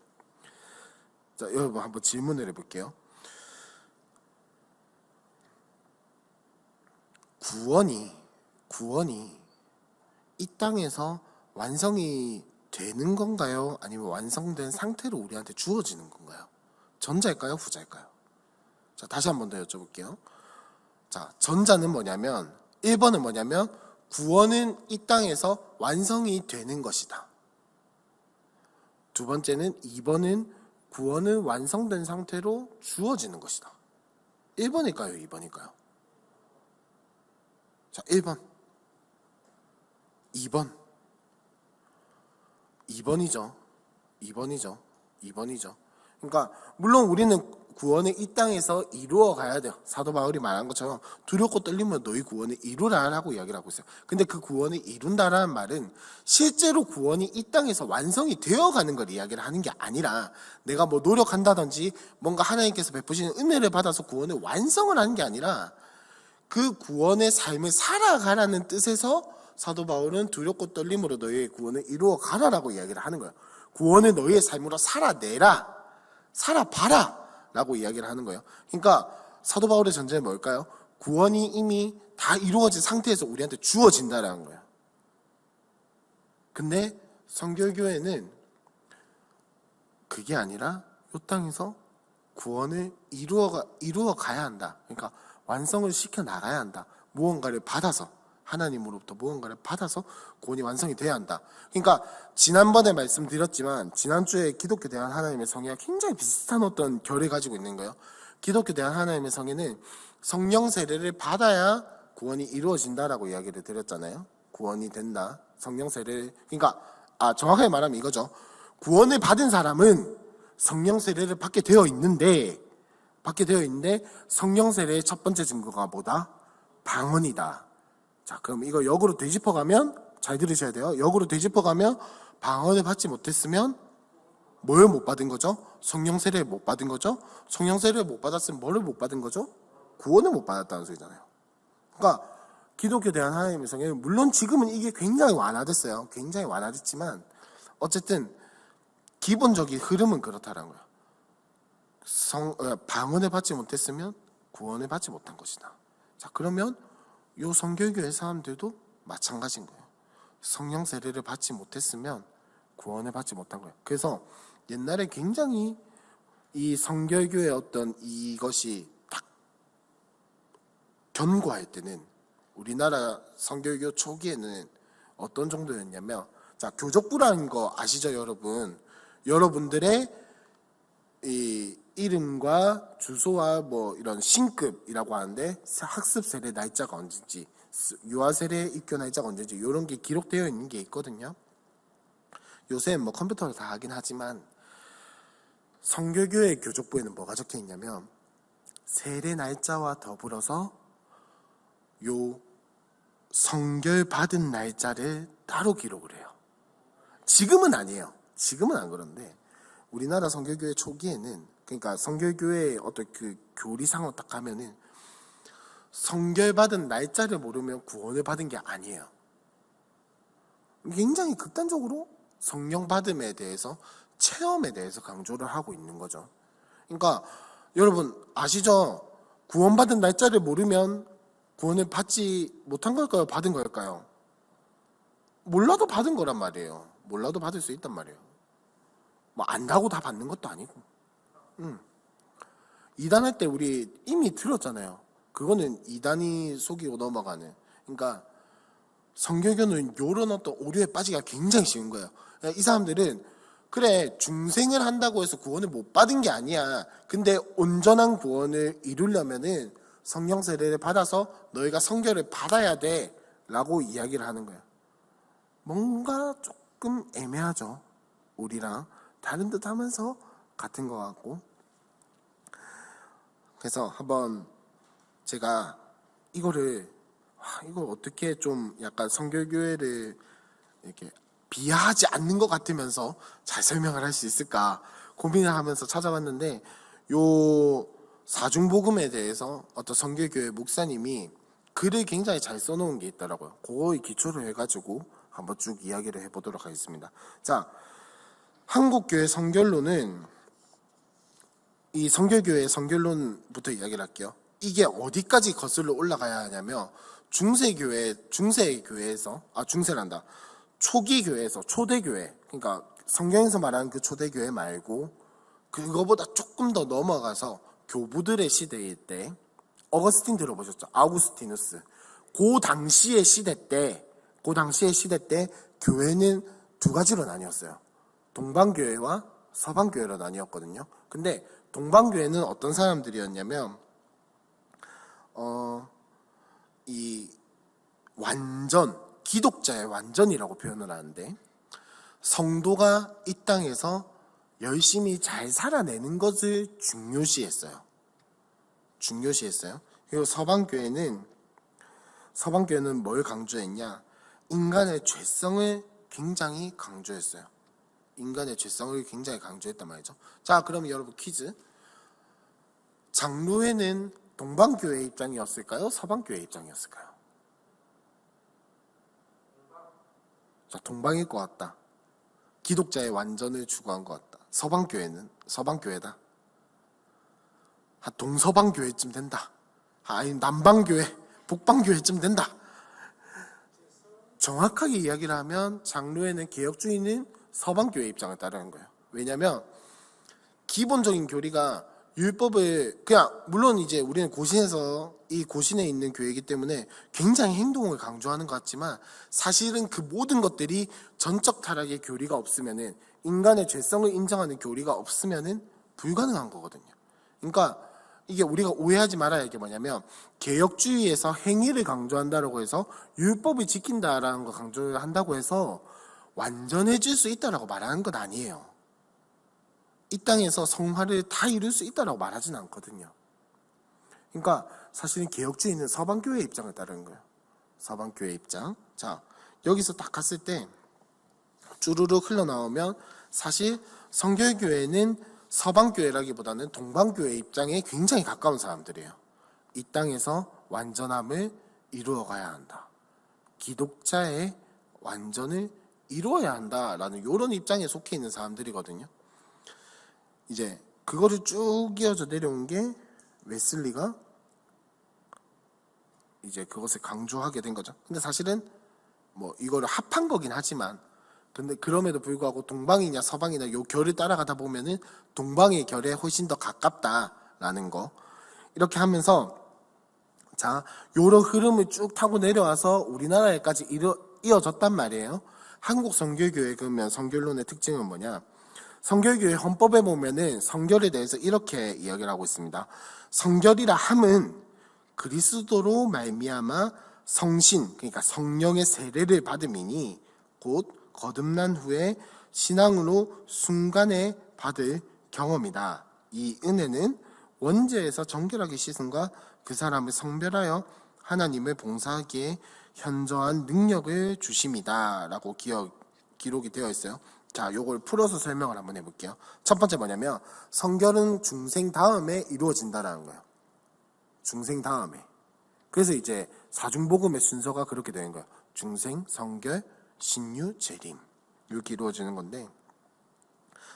자, 여러분 한번 질문을 해볼게요. 구원이 이 땅에서 완성이 되는 건가요? 아니면 완성된 상태로 우리한테 주어지는 건가요? 전자일까요? 후자일까요? 자, 다시 한 번 더 여쭤볼게요. 자, 전자는 뭐냐면 1번은 뭐냐면 구원은 이 땅에서 완성이 되는 것이다. 두 번째는 2번은 구원은 완성된 상태로 주어지는 것이다. 1번일까요? 2번일까요? 자, 1번. 2번. 2번이죠. 2번이죠. 그러니까 물론 우리는 구원을 이 땅에서 이루어 가야 돼요. 사도 바울이 말한 것처럼 두렵고 떨리면 너희 구원을 이루라라고 이야기를 하고 있어요. 근데 그 구원을 이룬다라는 말은 실제로 구원이 이 땅에서 완성이 되어가는 걸 이야기를 하는 게 아니라, 내가 뭐 노력한다든지 뭔가 하나님께서 베푸시는 은혜를 받아서 구원을 완성을 하는 게 아니라 그 구원의 삶을 살아가라는 뜻에서 사도 바울은 두렵고 떨림으로 너희의 구원을 이루어 가라라고 이야기를 하는 거예요. 구원을 너희의 삶으로 살아내라, 살아봐라 라고 이야기를 하는 거예요. 그러니까 사도 바울의 전제는 뭘까요? 구원이 이미 다 이루어진 상태에서 우리한테 주어진다라는 거예요. 근데 성결교회는 그게 아니라 이 땅에서 구원을 이루어 가야 한다. 그러니까 완성을 시켜 나가야 한다. 무언가를 받아서, 하나님으로부터 무언가를 받아서 구원이 완성이 돼야 한다. 그러니까 지난번에 말씀드렸지만 지난주에 기독교 대한 하나님의 성애가 굉장히 비슷한 어떤 결을 가지고 있는 거예요. 기독교 대한 하나님의 성애는 성령 세례를 받아야 구원이 이루어진다라고 이야기를 드렸잖아요. 구원이 된다. 성령 세례를, 그러니까 정확하게 말하면 이거죠. 구원을 받은 사람은 성령 세례를 받게 되어 있는데 성령 세례의 첫 번째 증거가 뭐다? 방언이다. 자, 그럼 이거 역으로 되짚어가면, 잘 들으셔야 돼요. 역으로 되짚어가면 방언을 받지 못했으면 뭘 못 받은 거죠? 성령 세례를 못 받은 거죠? 성령 세례를 못 받았으면 뭐를 못 받은 거죠? 구원을 못 받았다는 소리잖아요. 그러니까 기독교 대한 하나님의 성애는 물론 지금은 이게 굉장히 완화됐어요. 굉장히 완화됐지만 어쨌든 기본적인 흐름은 그렇다는 거예요. 방언을 받지 못했으면 구원을 받지 못한 것이다. 자, 그러면 요 성결교회 사람들도 마찬가지인 거예요. 성령 세례를 받지 못했으면 구원을 받지 못한 거예요. 그래서 옛날에 굉장히 이 성결교회 어떤 이것이 딱 견고할 때는, 우리나라 성결교 초기에는 어떤 정도였냐면, 자, 교족부라는 거 아시죠, 여러분? 여러분들의 이 이름과 주소와 뭐 이런 신급이라고 하는데 학습 세례 날짜가 언제인지, 유아 세례 입교 날짜가 언제인지 이런 게 기록되어 있는 게 있거든요. 요새 뭐 컴퓨터로 다 하긴 하지만 성결교회 교족부에는 뭐가 적혀 있냐면 세례 날짜와 더불어서 요 성결 받은 날짜를 따로 기록을 해요. 지금은 아니에요. 지금은 안 그런데 우리나라 성결교회 초기에는, 그러니까 성결교회의 어떤 그 교리상으로 딱 가면은 성결 받은 날짜를 모르면 구원을 받은 게 아니에요. 굉장히 극단적으로 성령 받음에 대해서, 체험에 대해서 강조를 하고 있는 거죠. 그러니까 여러분 아시죠? 구원받은 날짜를 모르면 구원을 받지 못한 걸까요? 받은 걸까요? 몰라도 받은 거란 말이에요. 몰라도 받을 수 있단 말이에요. 뭐 안다고 다 받는 것도 아니고. 이단할 때 우리 이미 들었잖아요. 그거는 이단이 속이고 넘어가는. 그러니까 성결교는 요런 어떤 오류에 빠지기가 굉장히 쉬운 거예요. 이 사람들은 그래, 중생을 한다고 해서 구원을 못 받은 게 아니야. 근데 온전한 구원을 이루려면은 성령 세례를 받아서 너희가 성결을 받아야 돼 라고 이야기를 하는 거예요. 뭔가 조금 애매하죠. 우리랑 다른 듯 하면서 같은 것 같고. 그래서 한번 제가 이걸 어떻게 좀 약간 성결교회를 이렇게 비하하지 않는 것 같으면서 잘 설명을 할 수 있을까 고민을 하면서 찾아봤는데, 요 사중복음에 대해서 어떤 선교교회 목사님이 글을 굉장히 잘 써놓은 게 있더라고요. 그거에 기초로 해가지고 한번 쭉 이야기를 해보도록 하겠습니다. 자, 한국교회 선결론은, 이 선결교회 선결론부터 이야기를 할게요. 이게 어디까지 거슬러 올라가야 하냐면, 중세란다. 초기 교회에서, 초대교회, 그러니까 성경에서 말하는 그 초대교회 말고 그거보다 조금 더 넘어가서 교부들의 시대일 때, 어거스틴 들어보셨죠? 아우구스티누스. 그 당시의 시대 때 교회는 두 가지로 나뉘었어요. 동방교회와 서방교회로 나뉘었거든요. 근데 동방교회는 어떤 사람들이었냐면, 이 기독자의 완전이라고 표현을 하는데, 성도가 이 땅에서 열심히 잘 살아내는 것을 중요시했어요. 그리고 서방교회는 뭘 강조했냐? 인간의 죄성을 굉장히 강조했어요. 인간의 죄성을 굉장히 강조했단 말이죠. 자, 그럼 여러분 퀴즈. 장로회는 동방교회 입장이었을까요? 서방교회 입장이었을까요? 자, 동방일 것 같다. 기독자의 완전을 추구한 것 같다. 서방교회는 서방교회다. 동서방교회쯤 된다. 아니, 남방교회, 북방교회쯤 된다. 정확하게 이야기를 하면 장로회는 개혁주의는 서방교회 입장을 따르는 거예요. 왜냐하면 기본적인 교리가 율법을 물론 이제 우리는 이 고신에 있는 교회이기 때문에 굉장히 행동을 강조하는 것 같지만, 사실은 그 모든 것들이 전적 타락의 교리가 없으면은, 인간의 죄성을 인정하는 교리가 없으면은 불가능한 거거든요. 그러니까 이게 우리가 오해하지 말아야 할 게 뭐냐면, 개혁주의에서 행위를 강조한다라고 해서 율법을 지킨다라는 거 강조한다고 해서 완전해질 수 있다라고 말하는 건 아니에요. 이 땅에서 성화를 다 이룰 수 있다라고 말하진 않거든요. 그러니까 사실은 개혁주의는 서방교회 입장을 따르는 거예요. 서방교회 입장. 자, 여기서 딱 갔을 때 쭈루룩 흘러나오면, 사실 성결교회는 서방교회라기보다는 동방교회 입장에 굉장히 가까운 사람들이에요. 이 땅에서 완전함을 이루어가야 한다. 기독자의 완전을 이루어야 한다라는 이런 입장에 속해 있는 사람들이거든요. 이제 그거를 쭉 이어져 내려온 게 웨슬리가 이제 그것을 강조하게 된 거죠. 근데 사실은 뭐 이거를 합한 거긴 하지만, 근데 그럼에도 불구하고 동방이냐 서방이냐 요 결을 따라가다 보면은 동방의 결에 훨씬 더 가깝다라는 거, 이렇게 하면서, 자, 요런 흐름을 쭉 타고 내려와서 우리나라에까지 이어졌단 말이에요. 한국 성결교회 그러면 성결론의 특징은 뭐냐? 성결교회 헌법에 보면은 성결에 대해서 이렇게 이야기를 하고 있습니다. 성결이라 함은 그리스도로 말미암아 성신, 그러니까 성령의 세례를 받음이니 곧 거듭난 후에 신앙으로 순간에 받을 경험이다. 이 은혜는 원죄에서 정결하게 씻음과 그 사람을 성별하여 하나님을 봉사하기에 현저한 능력을 주심이다 라고 기록이 되어 있어요. 자, 요걸 풀어서 설명을 한번 해볼게요. 첫 번째 뭐냐면, 성결은 중생 다음에 이루어진다라는 거예요. 중생 다음에. 그래서 이제 사중복음의 순서가 그렇게 되는 거예요. 중생, 성결, 신유, 재림, 이렇게 이루어지는 건데,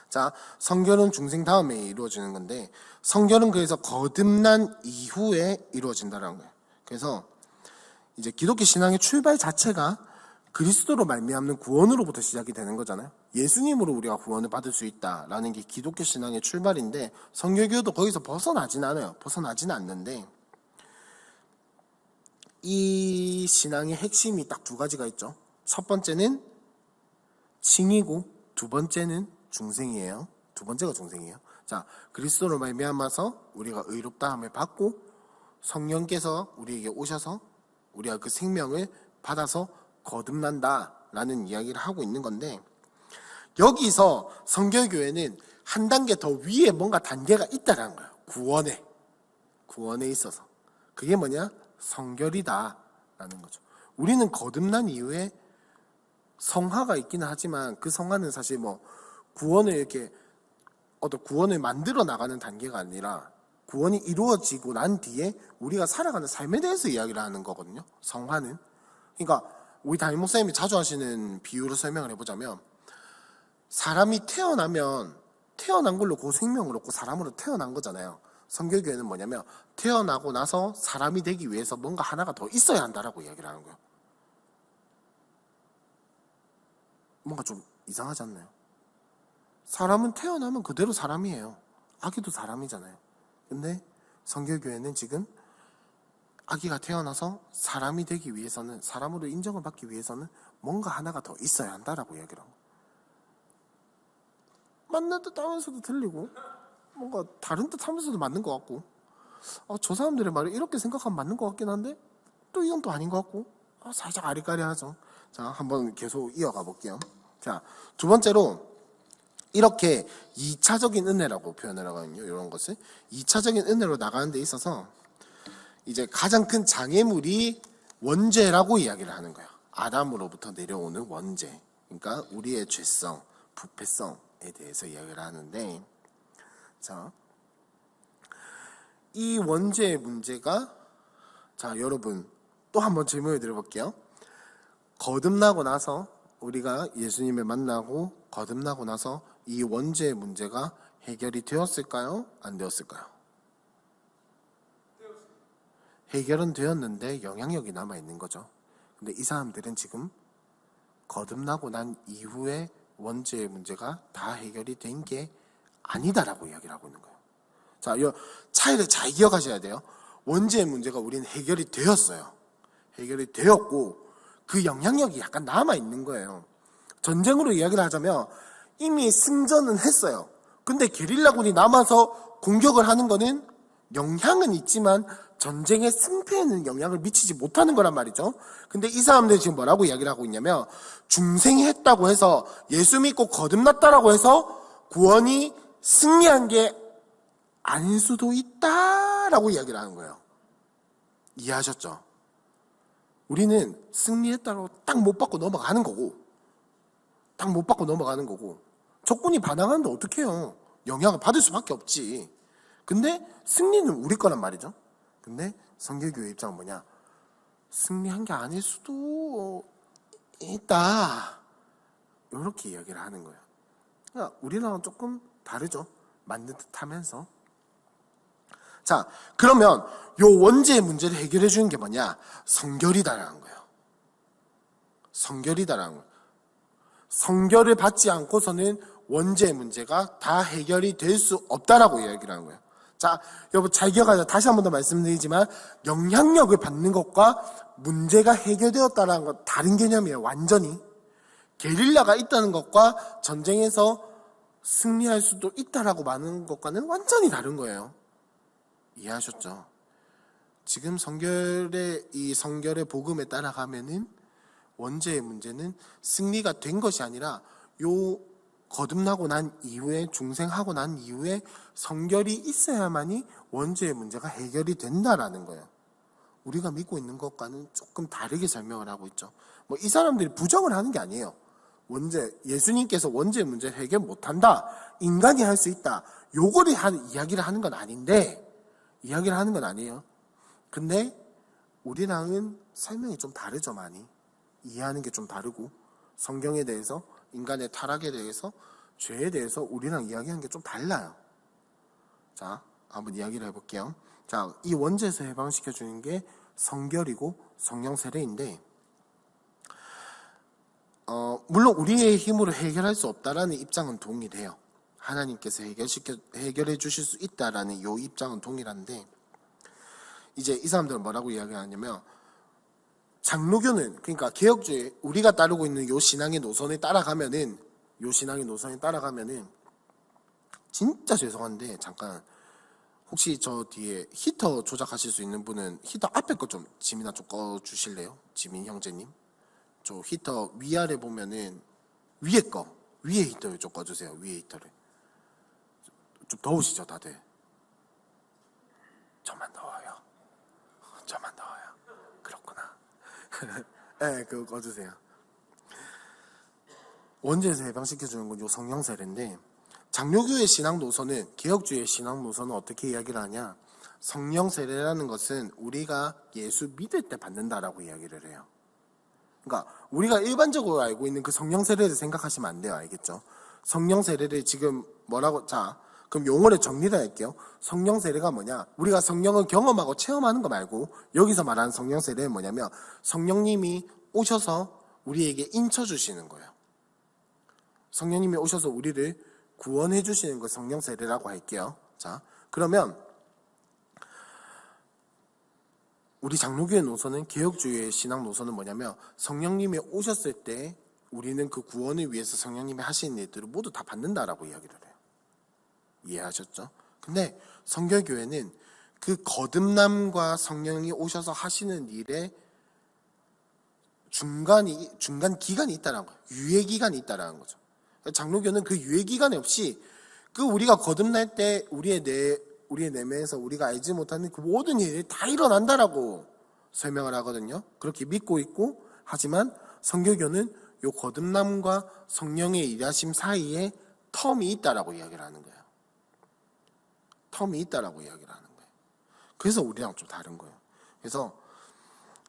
자, 성결은 중생 다음에 이루어지는 건데, 성결은 그래서 거듭난 이후에 이루어진다는 거예요. 그래서 이제 기독교 신앙의 출발 자체가 그리스도로 말미암는 구원으로부터 시작이 되는 거잖아요. 예수님으로 우리가 구원을 받을 수 있다라는 게 기독교 신앙의 출발인데, 성결교도 거기서 벗어나진 않아요. 벗어나진 않는데, 이 신앙의 핵심이 딱 두 가지가 있죠. 첫 번째는 칭이고 두 번째는 중생이에요. 두 번째가 중생이에요. 자, 그리스도로 말미암아서 우리가 의롭다함을 받고 성령께서 우리에게 오셔서 우리가 그 생명을 받아서 거듭난다라는 이야기를 하고 있는 건데, 여기서 성결교회는 한 단계 더 위에 뭔가 단계가 있다라는 거예요. 구원에 있어서. 그게 뭐냐? 성결이다라는 거죠. 우리는 거듭난 이후에 성화가 있기는 하지만 그 성화는 사실 뭐 구원을 이렇게 어떤 구원을 만들어 나가는 단계가 아니라 구원이 이루어지고 난 뒤에 우리가 살아가는 삶에 대해서 이야기를 하는 거거든요. 성화는. 그러니까 우리 담임 목사님이 자주 하시는 비유로 설명을 해보자면, 사람이 태어난 걸로 그 생명을 얻고 사람으로 태어난 거잖아요. 성결교회는 뭐냐면 태어나고 나서 사람이 되기 위해서 뭔가 하나가 더 있어야 한다라고 이야기를 하는 거예요. 뭔가 좀 이상하지 않나요? 사람은 태어나면 그대로 사람이에요. 아기도 사람이잖아요. 근데 성결교회는 지금 아기가 태어나서 사람이 되기 위해서는, 사람으로 인정을 받기 위해서는 뭔가 하나가 더 있어야 한다라고 이야기를 하고, 맞는 듯 하면서도 들리고 뭔가 다른 듯 하면서도 맞는 것 같고, 저 사람들의 말을 이렇게 생각하면 맞는 것 같긴 한데 또 이건 또 아닌 것 같고, 살짝 아리까리하죠. 자, 한번 계속 이어가 볼게요. 자, 두 번째로 이렇게 2차적인 은혜라고 표현을 하거든요. 이런 것을 2차적인 은혜로 나가는 데 있어서 이제 가장 큰 장애물이 원죄라고 이야기를 하는 거예요. 아담으로부터 내려오는 원죄, 그러니까 우리의 죄성, 부패성에 대해서 이야기를 하는데, 자, 이 원죄의 문제가, 자, 여러분 또 한번 질문을 드려볼게요. 거듭나고 나서, 우리가 예수님을 만나고 거듭나고 나서 이 원죄의 문제가 해결이 되었을까요? 안 되었을까요? 해결은 되었는데 영향력이 남아있는 거죠. 근데 이 사람들은 지금 거듭나고 난 이후에 원죄의 문제가 다 해결이 된 게 아니다라고 이야기를 하고 있는 거예요. 자, 이 차이를 잘 기억하셔야 돼요. 원죄의 문제가 우리는 해결이 되었어요. 해결이 되었고 그 영향력이 약간 남아있는 거예요. 전쟁으로 이야기를 하자면 이미 승전은 했어요. 근데 게릴라군이 남아서 공격을 하는 거는 영향은 있지만 전쟁의 승패에는 영향을 미치지 못하는 거란 말이죠. 근데 이 사람들이 지금 뭐라고 이야기를 하고 있냐면, 중생했다고 해서, 예수 믿고 거듭났다라고 해서 구원이 승리한 게 아닐 수도 있다라고 이야기를 하는 거예요. 이해하셨죠? 우리는 승리했다고 딱 못 받고 넘어가는 거고, 딱 못 받고 넘어가는 거고, 적군이 반항하는데 어떡해요? 영향을 받을 수밖에 없지. 근데 승리는 우리 거란 말이죠. 근데 성결교회 입장은 뭐냐? 승리한 게 아닐 수도 있다, 이렇게 이야기를 하는 거예요. 그러니까 우리랑은 조금 다르죠. 맞는 듯 하면서. 자, 그러면 요 원죄의 문제를 해결해 주는 게 뭐냐? 성결이다라는 거예요. 성결이다라는 거예요. 성결을 받지 않고서는 원죄의 문제가 다 해결이 될 수 없다라고 이야기를 하는 거예요. 자, 여러분 잘 기억하자. 다시 한 번 더 말씀드리지만, 영향력을 받는 것과 문제가 해결되었다는 건 다른 개념이에요. 완전히. 게릴라가 있다는 것과 전쟁에서 승리할 수도 있다라고 말하는 것과는 완전히 다른 거예요. 이해하셨죠? 지금 이 성결의 복음에 따라가면은 원죄의 문제는 승리가 된 것이 아니라, 요 거듭나고 난 이후에, 중생하고 난 이후에 성결이 있어야만이 원죄의 문제가 해결이 된다라는 거예요. 우리가 믿고 있는 것과는 조금 다르게 설명을 하고 있죠. 뭐 이 사람들이 부정을 하는 게 아니에요. 예수님께서 원죄의 문제 해결 못한다, 인간이 할 수 있다, 요거를 이야기를 하는 건 아닌데, 이야기를 하는 건 아니에요. 근데 우리랑은 설명이 좀 다르죠. 많이 이해하는 게 좀 다르고, 성경에 대해서, 인간의 타락에 대해서, 죄에 대해서 우리랑 이야기하는 게 좀 달라요. 자, 한번 이야기를 해볼게요. 자, 이 원죄에서 해방시켜주는 게 성결이고 성령 세례인데, 물론 우리의 힘으로 해결할 수 없다라는 입장은 동일해요. 하나님께서 해결해 주실 수 있다라는 이 입장은 동일한데, 이제 이 사람들은 뭐라고 이야기하냐면, 장로교는, 그러니까 개혁주의, 우리가 따르고 있는 요 신앙의 노선에 따라가면은, 진짜 죄송한데 잠깐, 혹시 저 뒤에 히터 조작하실 수 있는 분은 히터 앞에 거 좀 지민아 좀 꺼주실래요? 지민 형제님, 저 히터 위아래 보면은 위에 히터를 좀 꺼주세요. 위에 히터를. 좀 더우시죠 다들? 저만 더워요. 그렇구나. 네, 그거 꺼주세요. 원죄에서 해방시켜주는 건 요 성령 세례인데, 장로교의 신앙 노선은, 개혁주의의 신앙 노선은 어떻게 이야기를 하냐? 성령 세례라는 것은 우리가 예수 믿을 때 받는다라고 이야기를 해요. 그러니까 우리가 일반적으로 알고 있는 그 성령 세례를 생각하시면 안 돼요. 알겠죠? 성령 세례를 지금 뭐라고, 자, 그럼 용어를 정리를 할게요. 성령 세례가 뭐냐? 우리가 성령을 경험하고 체험하는 거 말고, 여기서 말하는 성령 세례는 뭐냐면, 성령님이 오셔서 우리에게 인쳐 주시는 거예요. 성령님이 오셔서 우리를 구원해 주시는 걸 성령 세례라고 할게요. 자, 그러면 우리 장로교의 노선은, 개혁주의의 신앙 노선은 뭐냐면, 성령님이 오셨을 때 우리는 그 구원을 위해서 성령님이 하시는 일들을 모두 다 받는다라고 이야기를 해요. 이해하셨죠? 근데 성결교회는 그 거듭남과 성령이 오셔서 하시는 일에 중간 기간이 있다는 거예요. 유예 기간이 있다는 거죠. 장로교는 그 유예 기간이 없이, 그 우리가 거듭날 때 우리의 내면에서 우리가 알지 못하는 그 모든 일이 다 일어난다라고 설명을 하거든요. 그렇게 믿고 있고, 하지만 성결교는 요 거듭남과 성령의 일하심 사이에 텀이 있다라고 이야기를 하는 거예요. 텀이 있다라고 이야기를 하는 거예요. 그래서 우리랑 좀 다른 거예요. 그래서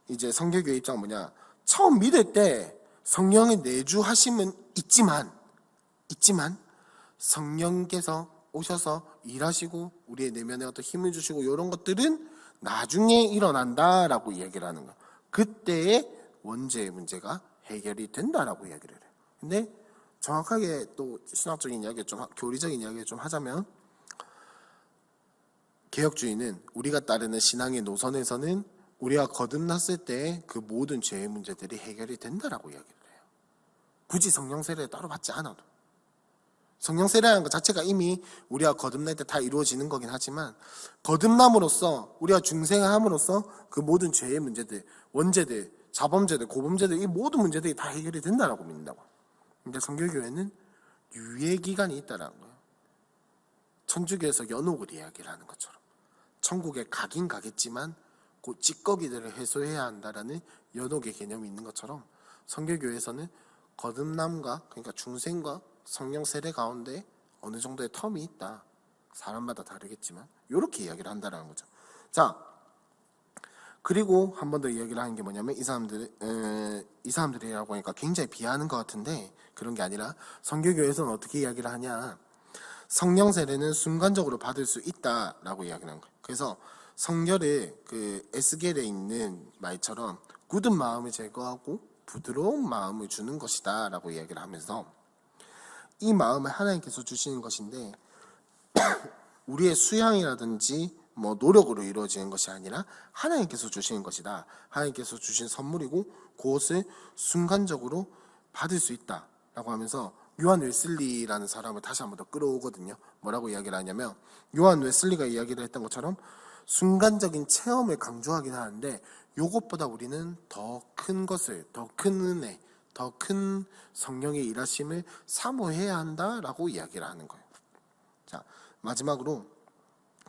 이제 성결교의 입장은 뭐냐? 처음 믿을 때 성령의 내주하심은 있지만 성령께서 오셔서 일하시고 우리의 내면에 어떤 힘을 주시고 이런 것들은 나중에 일어난다라고 이야기를 하는 거예요. 그때의 원죄의 문제가 해결이 된다라고 이야기를 해요. 근데 정확하게 또 신학적인 이야기, 좀 교리적인 이야기를 좀 하자면, 개혁주의는 우리가 따르는 신앙의 노선에서는 우리가 거듭났을 때 그 모든 죄의 문제들이 해결이 된다라고 이야기를 해요. 굳이 성령 세례를 따로 받지 않아도. 성령 세례라는 것 자체가 이미 우리가 거듭날 때 다 이루어지는 거긴 하지만, 거듭남으로써, 우리가 중생함으로써 그 모든 죄의 문제들, 원죄들, 자범죄들, 고범죄들, 이 모든 문제들이 다 해결이 된다라고 믿는다고. 근데 성결교회는 유예 기간이 있다라는 거예요. 천주교에서 연옥을 이야기를 하는 것처럼, 천국에 가긴 가겠지만 그 찌꺼기들을 해소해야 한다라는 연옥의 개념이 있는 것처럼, 성결교회에서는 거듭남과, 그러니까 중생과 성령 세례 가운데 어느 정도의 텀이 있다. 사람마다 다르겠지만 이렇게 이야기를 한다는 거죠. 자, 그리고 한 번 더 이야기를 하는 게 뭐냐면, 이 사람들이라고 하니까 굉장히 비하하는 것 같은데 그런 게 아니라, 성결교회에서는 어떻게 이야기를 하냐? 성령 세례는 순간적으로 받을 수 있다라고 이야기를 하는 거예요. 그래서 성결을 그 에스겔에 있는 말처럼 굳은 마음을 제거하고 부드러운 마음을 주는 것이다 라고 이야기를 하면서, 이 마음을 하나님께서 주시는 것인데 우리의 수양이라든지 뭐 노력으로 이루어지는 것이 아니라 하나님께서 주시는 것이다. 하나님께서 주신 선물이고 그것을 순간적으로 받을 수 있다 라고 하면서, 요한 웨슬리라는 사람을 다시 한번 더 끌어오거든요. 뭐라고 이야기를 하냐면, 요한 웨슬리가 이야기를 했던 것처럼 순간적인 체험을 강조하긴 하는데, 요것보다 우리는 더 큰 것을, 더 큰 은혜, 더 큰 성령의 일하심을 사모해야 한다라고 이야기를 하는 거예요. 자, 마지막으로,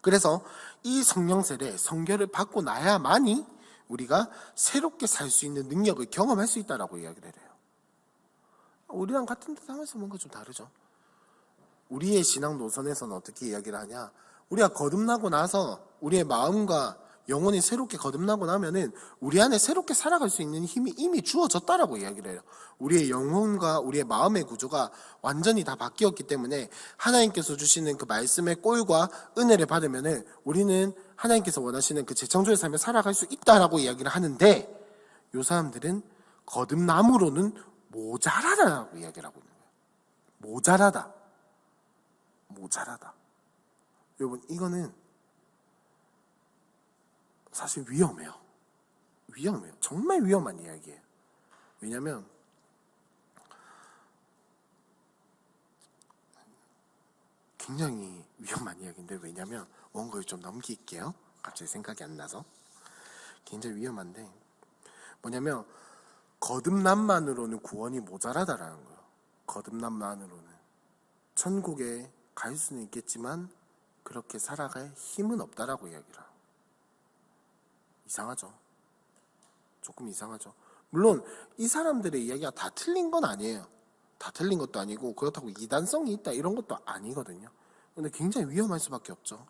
그래서 이 성령 세례, 성결을 받고 나야만이 우리가 새롭게 살 수 있는 능력을 경험할 수 있다라고 이야기를 해요. 우리랑 같은 듯 하면서 뭔가 좀 다르죠. 우리의 신앙 노선에서는 어떻게 이야기를 하냐? 우리가 거듭나고 나서 우리의 마음과 영혼이 새롭게 거듭나고 나면은 우리 안에 새롭게 살아갈 수 있는 힘이 이미 주어졌다라고 이야기를 해요. 우리의 영혼과 우리의 마음의 구조가 완전히 다 바뀌었기 때문에 하나님께서 주시는 그 말씀의 꼴과 은혜를 받으면은 우리는 하나님께서 원하시는 그 재창조의 삶을 살아갈 수 있다라고 이야기를 하는데, 이 사람들은 거듭남으로는 모자라다라고 이야기를 하고 있는 거예요. 모자라다. 여러분, 이거는 사실 위험해요. 정말 위험한 이야기예요. 왜냐하면 굉장히 위험한 이야기인데, 왜냐하면 원고를 좀 넘길게요. 갑자기 생각이 안 나서. 굉장히 위험한데, 뭐냐면 거듭남만으로는 구원이 모자라다라는 거예요. 거듭남만으로는 천국에 갈 수는 있겠지만 그렇게 살아갈 힘은 없다라고 이야기를 해요. 이상하죠? 조금 이상하죠? 물론 이 사람들의 이야기가 다 틀린 건 아니에요. 다 틀린 것도 아니고 그렇다고 이단성이 있다 이런 것도 아니거든요. 근데 굉장히 위험할 수밖에 없죠.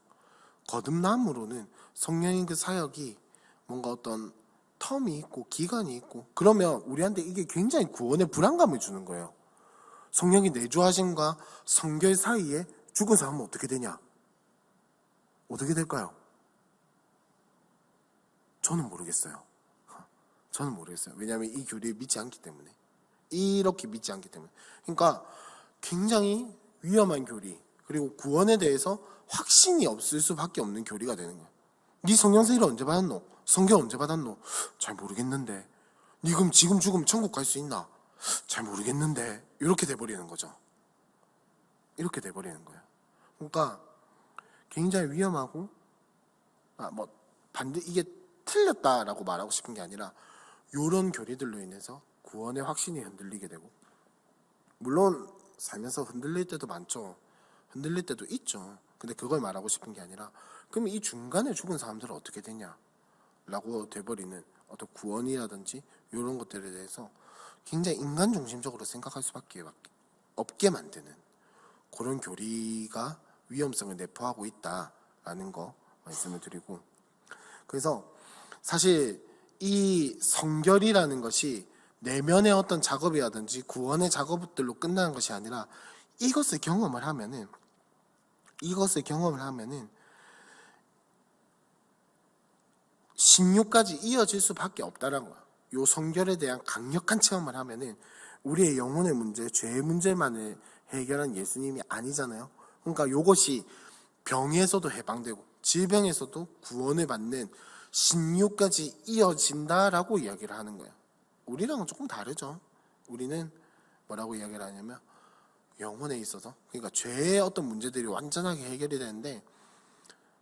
거듭남으로는 성령의 그 사역이 뭔가 어떤 텀이 있고 기간이 있고 그러면 우리한테 이게 굉장히 구원의 불안감을 주는 거예요. 성령이 내주하심과 성결 사이에 죽은 사람은 어떻게 되냐? 어떻게 될까요? 저는 모르겠어요. 저는 모르겠어요. 왜냐하면 이 교리를 믿지 않기 때문에. 이렇게 믿지 않기 때문에. 그러니까 굉장히 위험한 교리, 그리고 구원에 대해서 확신이 없을 수밖에 없는 교리가 되는 거예요. 네 성령세례를 언제 받았노? 성경 언제 받았노? 잘 모르겠는데. 네 그럼 지금 죽으면 천국 갈 수 있나? 잘 모르겠는데. 이렇게 돼버리는 거죠. 이렇게 돼버리는 거예요. 그러니까 굉장히 위험하고, 이게 틀렸다라고 말하고 싶은 게 아니라 이런 교리들로 인해서 구원의 확신이 흔들리게 되고, 물론 살면서 흔들릴 때도 많죠. 흔들릴 때도 있죠. 근데 그걸 말하고 싶은 게 아니라 그럼 이 중간에 죽은 사람들은 어떻게 되냐 라고 돼버리는 어떤 구원이라든지 이런 것들에 대해서 굉장히 인간 중심적으로 생각할 수밖에 없게 만드는 그런 교리가 위험성을 내포하고 있다라는 거 말씀을 드리고, 그래서 사실 이 성결이라는 것이 내면의 어떤 작업이라든지 구원의 작업들로 끝나는 것이 아니라 이것을 경험을 하면은 신유까지 이어질 수밖에 없다라는 거야. 요 성결에 대한 강력한 체험을 하면은 우리의 영혼의 문제, 죄의 문제만을 해결한 예수님이 아니잖아요. 그러니까 요것이 병에서도 해방되고 질병에서도 구원을 받는 신유까지 이어진다라고 이야기를 하는 거예요. 우리랑은 조금 다르죠. 우리는 뭐라고 이야기를 하냐면 영혼에 있어서, 그러니까 죄의 어떤 문제들이 완전하게 해결이 되는데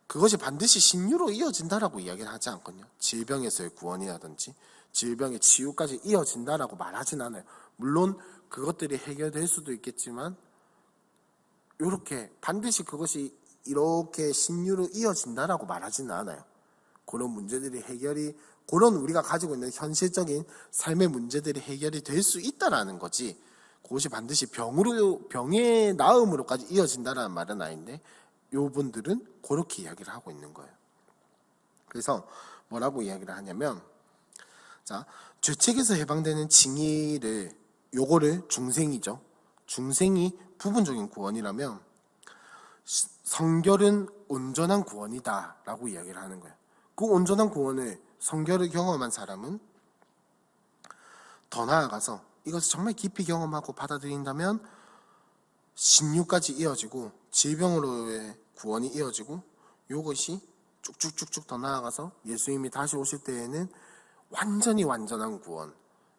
그것이 반드시 신유로 이어진다라고 이야기를 하지 않거든요. 질병에서의 구원이라든지 질병의 치유까지 이어진다라고 말하진 않아요. 물론 그것들이 해결될 수도 있겠지만 이렇게 반드시 그것이 이렇게 신유로 이어진다라고 말하지는 않아요. 그런 문제들이 해결이, 그런 우리가 가지고 있는 현실적인 삶의 문제들이 해결이 될 수 있다라는 거지, 그것이 반드시 병의 나음으로까지 이어진다라는 말은 아닌데 요분들은 그렇게 이야기를 하고 있는 거예요. 그래서 뭐라고 이야기를 하냐면, 자, 죄책에서 해방되는 징의를, 요거를 중생이죠. 중생이 부분적인 구원이라면 성결은 온전한 구원이다 라고 이야기를 하는 거예요. 그 온전한 구원을, 성결을 경험한 사람은 더 나아가서 이것을 정말 깊이 경험하고 받아들인다면 신유까지 이어지고 질병으로의 구원이 이어지고, 이것이 쭉쭉쭉쭉 더 나아가서 예수님이 다시 오실 때에는 완전히 완전한 구원,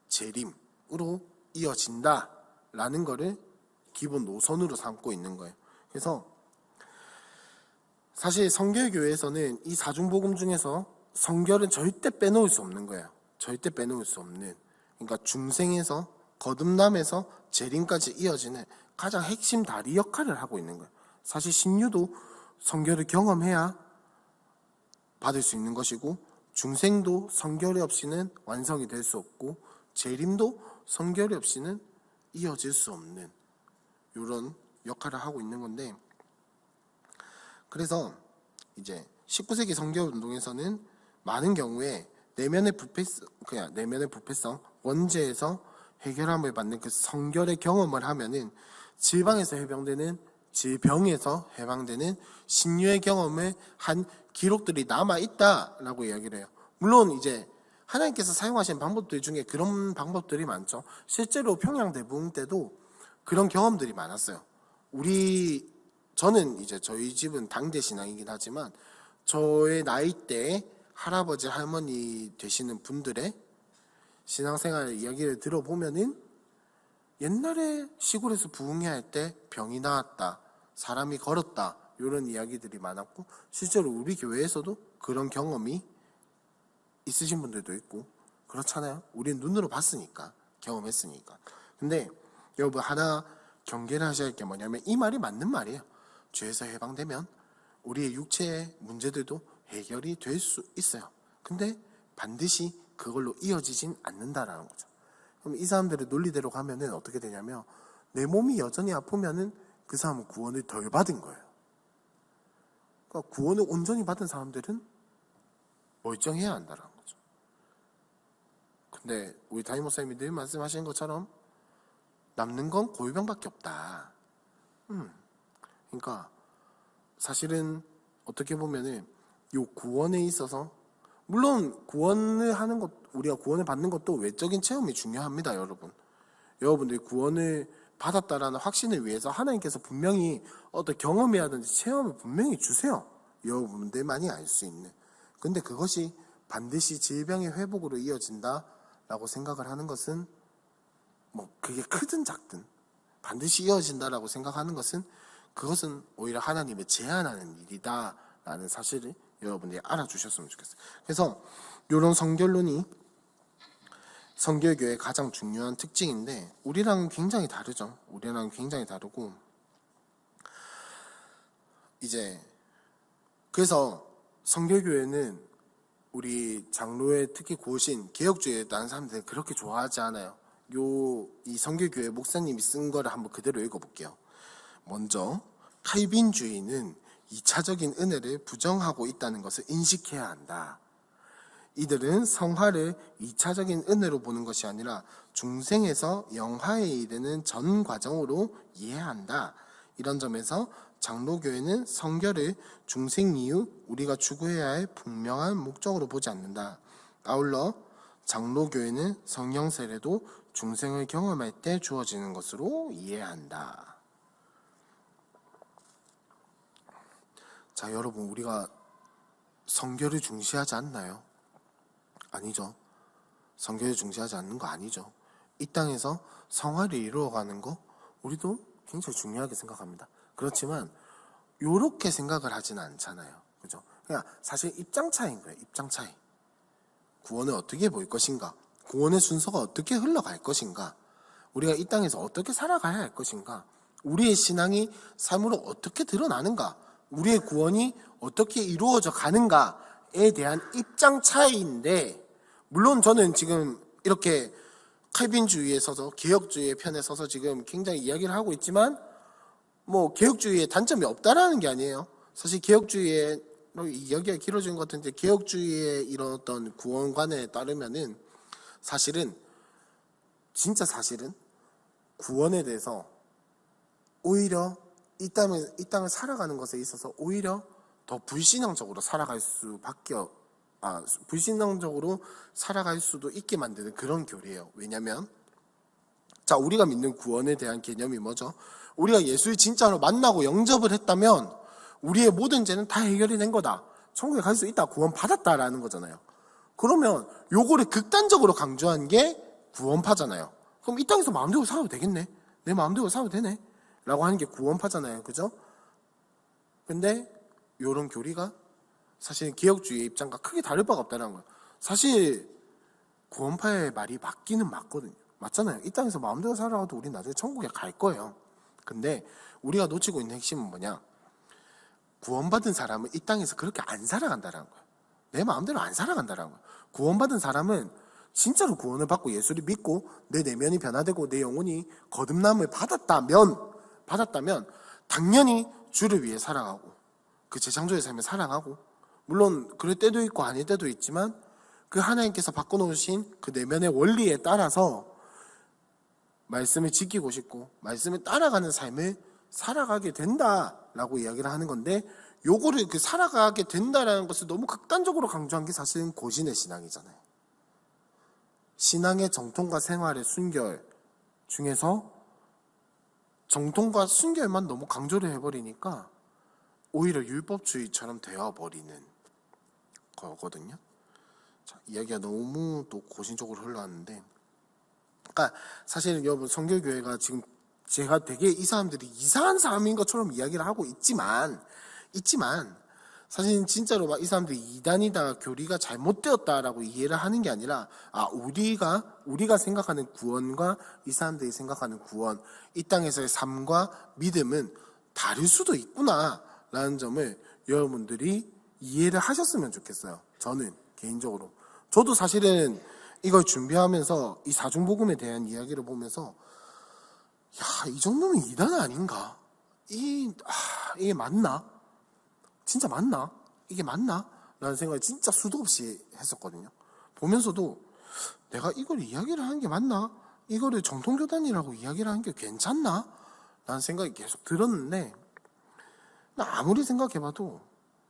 재림으로 이어진다라는 것을 기본 노선으로 삼고 있는 거예요. 그래서 사실 성결교회에서는 이 사중복음 중에서 성결은 절대 빼놓을 수 없는 거예요. 절대 빼놓을 수 없는, 그러니까 중생에서 거듭남에서 재림까지 이어지는 가장 핵심 다리 역할을 하고 있는 거예요. 사실 신유도 성결을 경험해야 받을 수 있는 것이고, 중생도 성결이 없이는 완성이 될 수 없고, 재림도 성결이 없이는 이어질 수 없는 이런 역할을 하고 있는 건데, 그래서 이제 19세기 성결운동에서는 많은 경우에 내면의 부패성, 원죄에서 해결함을 받는 그 성결의 경험을 하면은 질병에서 해방되는 신유의 경험을 한 기록들이 남아 있다라고 이야기를 해요. 물론 이제 하나님께서 사용하신 방법들 중에 그런 방법들이 많죠. 실제로 평양 대부흥 때도 그런 경험들이 많았어요. 저는 이제 저희 집은 당대 신앙이긴 하지만 저의 나이대에 할아버지 할머니 되시는 분들의 신앙생활 이야기를 들어보면은 옛날에 시골에서 부흥회 할 때 병이 나았다, 사람이 걸었다, 이런 이야기들이 많았고, 실제로 우리 교회에서도 그런 경험이 있으신 분들도 있고 그렇잖아요. 우리는 눈으로 봤으니까, 경험했으니까. 근데 여러분 하나 경계를 하셔야 할 게 뭐냐면 이 말이 맞는 말이에요. 죄에서 해방되면 우리의 육체의 문제들도 해결이 될 수 있어요. 근데 반드시 그걸로 이어지진 않는다라는 거죠. 그럼 이 사람들의 논리대로 가면은 어떻게 되냐면 내 몸이 여전히 아프면은 그 사람은 구원을 덜 받은 거예요. 그러니까 구원을 온전히 받은 사람들은 멀쩡해야 한다는 거죠. 근데 우리 담임 목사님이 늘 말씀하시는 것처럼 남는 건 골병밖에 없다. 그러니까 사실은 어떻게 보면은 요 구원에 있어서 물론 구원을 하는 것, 우리가 구원을 받는 것도 외적인 체험이 중요합니다, 여러분. 여러분들이 구원을 받았다라는 확신을 위해서 하나님께서 분명히 어떤 경험이라든지 체험을 분명히 주세요. 여러분들만이 알 수 있는. 근데 그것이 반드시 질병의 회복으로 이어진다라고 생각을 하는 것은 뭐 그게 크든 작든 반드시 이어진다라고 생각하는 것은 그것은 오히려 하나님의 제한하는 일이다라는 사실을 여러분들이 알아주셨으면 좋겠어요. 그래서 이런 성결론이 성결교회의 가장 중요한 특징인데 우리랑은 굉장히 다르죠. 우리랑은 굉장히 다르고 이제 그래서 성결교회는 우리 장로의 특히 고신 개혁주의에 다른 사람들은 그렇게 좋아하지 않아요. 이 성결교회 목사님이 쓴 거를 한번 그대로 읽어볼게요. 먼저 칼빈주의는 2차적인 은혜를 부정하고 있다는 것을 인식해야 한다. 이들은 성화를 2차적인 은혜로 보는 것이 아니라 중생에서 영화에 이르는 전 과정으로 이해한다. 이런 점에서 장로교회는 성결을 중생 이후 우리가 추구해야 할 분명한 목적으로 보지 않는다. 아울러 장로교회는 성령 세례도 중생을 경험할 때 주어지는 것으로 이해한다. 자, 여러분, 우리가 성결을 중시하지 않나요? 아니죠. 성결을 중시하지 않는 거 아니죠. 이 땅에서 성화를 이루어가는 거 우리도 굉장히 중요하게 생각합니다. 그렇지만 요렇게 생각을 하지는 않잖아요. 그죠? 그냥 사실 입장 차이인 거예요. 입장 차이. 구원을 어떻게 볼 것인가? 구원의 순서가 어떻게 흘러갈 것인가? 우리가 이 땅에서 어떻게 살아가야 할 것인가? 우리의 신앙이 삶으로 어떻게 드러나는가? 우리의 구원이 어떻게 이루어져 가는가에 대한 입장 차이인데 물론 저는 지금 이렇게 칼빈주의에 서서 개혁주의의 편에 서서 지금 굉장히 이야기를 하고 있지만 뭐 개혁주의에 단점이 없다라는 게 아니에요. 사실 개혁주의에 이야기가 길어진 것 같은데 개혁주의의 이런 어떤 구원관에 따르면은 사실은 진짜 사실은 구원에 대해서 오히려 이 땅을 살아가는 것에 있어서 오히려 더 불신앙적으로 살아갈 수도 있게 만드는 그런 교리예요. 왜냐면 자, 우리가 믿는 구원에 대한 개념이 뭐죠? 우리가 예수를 진짜로 만나고 영접을 했다면 우리의 모든 죄는 다 해결이 된 거다. 천국에 갈 수 있다. 구원 받았다라는 거잖아요. 그러면 요거를 극단적으로 강조한 게 구원파잖아요. 그럼 이 땅에서 마음대로 살아도 되겠네. 내 마음대로 살아도 되네. 라고 하는 게 구원파잖아요. 그죠? 근데 요런 교리가 사실 개혁주의의 입장과 크게 다를 바가 없다는 거예요. 사실 구원파의 말이 맞기는 맞거든요. 맞잖아요. 이 땅에서 마음대로 살아도 우리 나중에 천국에 갈 거예요. 근데 우리가 놓치고 있는 핵심은 뭐냐? 구원받은 사람은 이 땅에서 그렇게 안 살아간다는 거예요. 내 마음대로 안 살아간다는 거예요. 구원받은 사람은 진짜로 구원을 받고 예수를 믿고 내 내면이 변화되고 내 영혼이 거듭남을 받았다면 당연히 주를 위해 살아가고 그 재창조의 삶을 살아가고 물론 그럴 때도 있고 아닐 때도 있지만 그 하나님께서 바꿔놓으신 그 내면의 원리에 따라서 말씀을 지키고 싶고 말씀을 따라가는 삶을 살아가게 된다라고 이야기를 하는 건데 요거를 그 살아가게 된다라는 것을 너무 극단적으로 강조한 게 사실은 고신의 신앙이잖아요. 신앙의 정통과 생활의 순결 중에서 정통과 순결만 너무 강조를 해버리니까 오히려 율법주의처럼 되어버리는 거거든요. 자, 이야기가 너무 또 고신적으로 흘러왔는데 그러니까 사실은 여러분 성결교회가 지금 제가 되게 이 사람들이 이상한 사람인 것처럼 이야기를 하고 있지만 사실 진짜로 막 이 사람들이 이단이다 교리가 잘못되었다라고 이해를 하는 게 아니라 우리가 생각하는 구원과 이 사람들이 생각하는 구원 이 땅에서의 삶과 믿음은 다를 수도 있구나라는 점을 여러분들이 이해를 하셨으면 좋겠어요. 저는 개인적으로 저도 사실은 이걸 준비하면서 이 사중복음에 대한 이야기를 보면서 야, 이 정도면 이단 아닌가? 이게 맞나? 진짜 맞나? 이게 맞나? 라는 생각을 진짜 수도 없이 했었거든요. 보면서도 내가 이걸 이야기를 하는 게 맞나? 이거를 정통교단이라고 이야기를 하는 게 괜찮나? 라는 생각이 계속 들었는데, 아무리 생각해봐도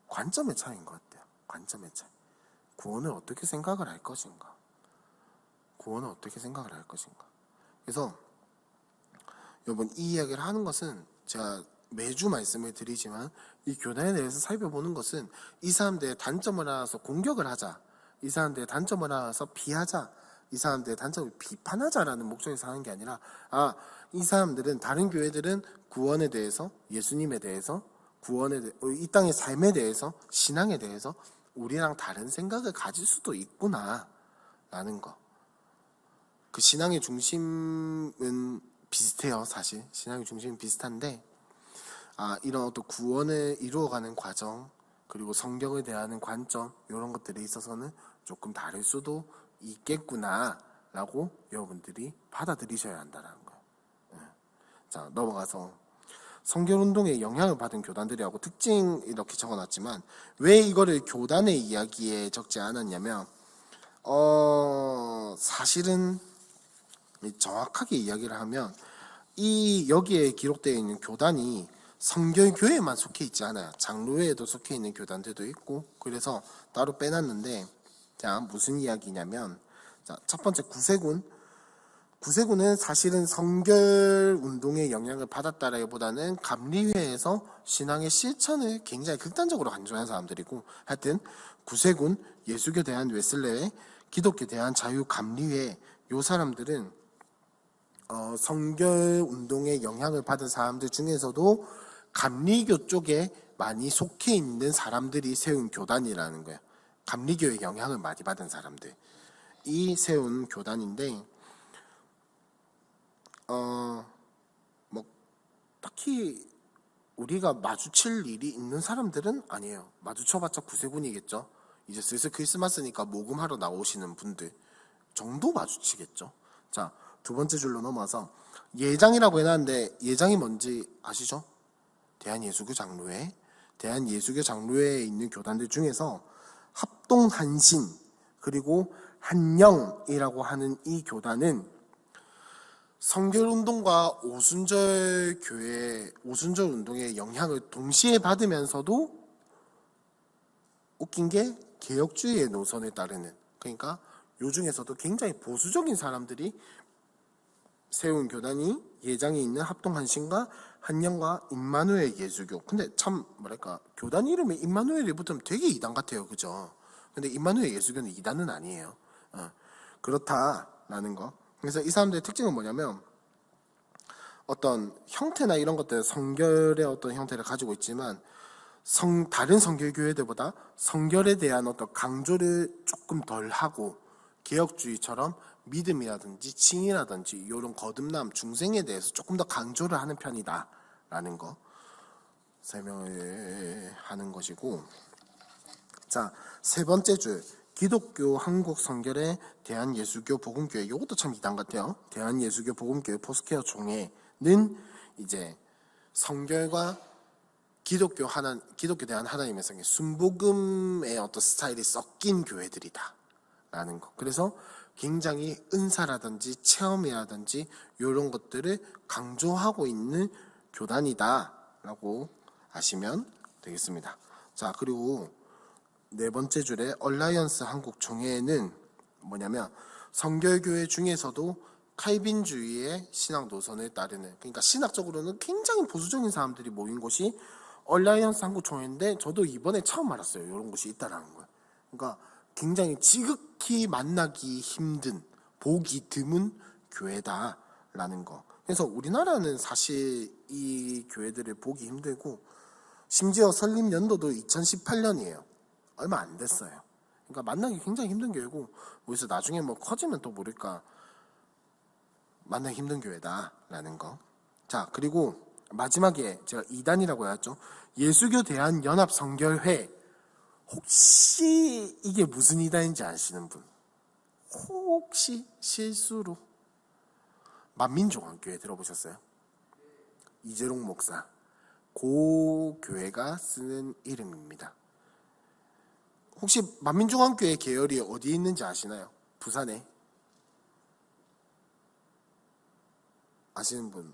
관점의 차이인 것 같아요. 관점의 차이. 구원을 어떻게 생각을 할 것인가? 구원을 어떻게 생각을 할 것인가? 그래서 여러분, 이 이야기를 하는 것은 제가 매주 말씀을 드리지만 이 교단에 대해서 살펴보는 것은 이 사람들의 단점을 알아서 공격을 하자, 이 사람들의 단점을 알아서 비하자, 이 사람들의 단점을 비판하자라는 목적에서 하는 게 아니라, 이 사람들은, 다른 교회들은 구원에 대해서, 예수님에 대해서, 이 땅의 삶에 대해서, 신앙에 대해서 우리랑 다른 생각을 가질 수도 있구나 라는 거. 그 신앙의 중심은 비슷해요. 사실 신앙의 중심은 비슷한데, 이런 어떤 구원을 이루어가는 과정, 그리고 성경에 대한 관점, 이런 것들에 있어서는 조금 다를 수도 있겠구나 라고 여러분들이 받아들이셔야 한다는 거예요. 자, 넘어가서 성결운동에 영향을 받은 교단들이라고 특징 이렇게 적어놨지만, 왜 이거를 교단의 이야기에 적지 않았냐면, 사실은 정확하게 이야기를 하면 여기에 기록되어 있는 교단이 성결교회만 속해 있지 않아요. 장로회에도 속해 있는 교단들도 있고, 그래서 따로 빼놨는데, 자, 무슨 이야기냐면, 자, 첫 번째 구세군은 사실은 성결운동의 영향을 받았다라기보다는 감리회에서 신앙의 실천을 굉장히 극단적으로 강조한 사람들이고, 하여튼 구세군, 예수교 대한 웨슬레회, 기독교 대한 자유감리회, 요 사람들은 성결운동의 영향을 받은 사람들 중에서도 감리교 쪽에 많이 속해 있는 사람들이 세운 교단이라는 거예요. 감리교의 영향을 많이 받은 사람들이 세운 교단인데, 뭐 딱히 우리가 마주칠 일이 있는 사람들은 아니에요. 마주쳐봤자 구세군이겠죠. 이제 슬슬 크리스마스니까 모금하러 나오시는 분들 정도 마주치겠죠. 자, 두 번째 줄로 넘어와서 예장이라고 해놨는데, 예장이 뭔지 아시죠? 대한예수교 장로회에 있는 교단들 중에서 합동한신, 그리고 한영이라고 하는 이 교단은 성결운동과 오순절 운동의 영향을 동시에 받으면서도, 웃긴 게 개혁주의의 노선에 따르는, 그러니까 요 중에서도 굉장히 보수적인 사람들이 세운 교단이 예장에 있는 합동한신과 한영과 임마누엘 예수교. 근데 참 뭐랄까, 교단 이름에 임마누엘이 붙으면 되게 이단 같아요, 그죠? 근데 임마누엘 예수교는 이단은 아니에요. 그렇다라는 거. 그래서 이 사람들의 특징은 뭐냐면, 어떤 형태나 이런 것들, 성결의 어떤 형태를 가지고 있지만, 다른 성결교회들보다 성결에 대한 어떤 강조를 조금 덜 하고, 개혁주의처럼 믿음이라든지 칭이라든지 이런 거듭남, 중생에 대해서 조금 더 강조를 하는 편이다라는 거 설명을 하는 것이고, 자, 세 번째 줄, 기독교 한국 성결의 대한예수교 복음교회. 이것도 참 이단 같아요. 대한예수교 복음교회 포스케어 총회는 이제 성결과 기독교 대한 하나님의 성경, 순복음의 어떤 스타일이 섞인 교회들이다라는 거. 그래서 굉장히 은사라든지 체험이라든지 이런 것들을 강조하고 있는 교단이다라고 아시면 되겠습니다. 자, 그리고 네 번째 줄에 얼라이언스 한국 총회는 뭐냐면, 성결교회 중에서도 칼빈주의의 신앙 노선을 따르는, 그러니까 신학적으로는 굉장히 보수적인 사람들이 모인 곳이 얼라이언스 한국 총회인데, 저도 이번에 처음 알았어요. 이런 곳이 있다라는 거예요. 그러니까 굉장히 지극히 만나기 힘든, 보기 드문 교회다라는 거. 그래서 우리나라는 사실 이 교회들을 보기 힘들고, 심지어 설립 연도도 2018년이에요. 얼마 안 됐어요. 그러니까 만나기 굉장히 힘든 교회고, 그래서 나중에 뭐 커지면 또 모를까, 만나기 힘든 교회다라는 거. 자, 그리고 마지막에 제가 2단이라고 했죠. 예수교 대한연합성결회. 혹시 이게 무슨 이단인지 아시는 분? 혹시 실수로 만민종합교회 들어보셨어요? 이재롱 목사, 그 교회가 쓰는 이름입니다. 혹시 만민중앙교회 계열이 어디 있는지 아시나요? 부산에? 아시는 분?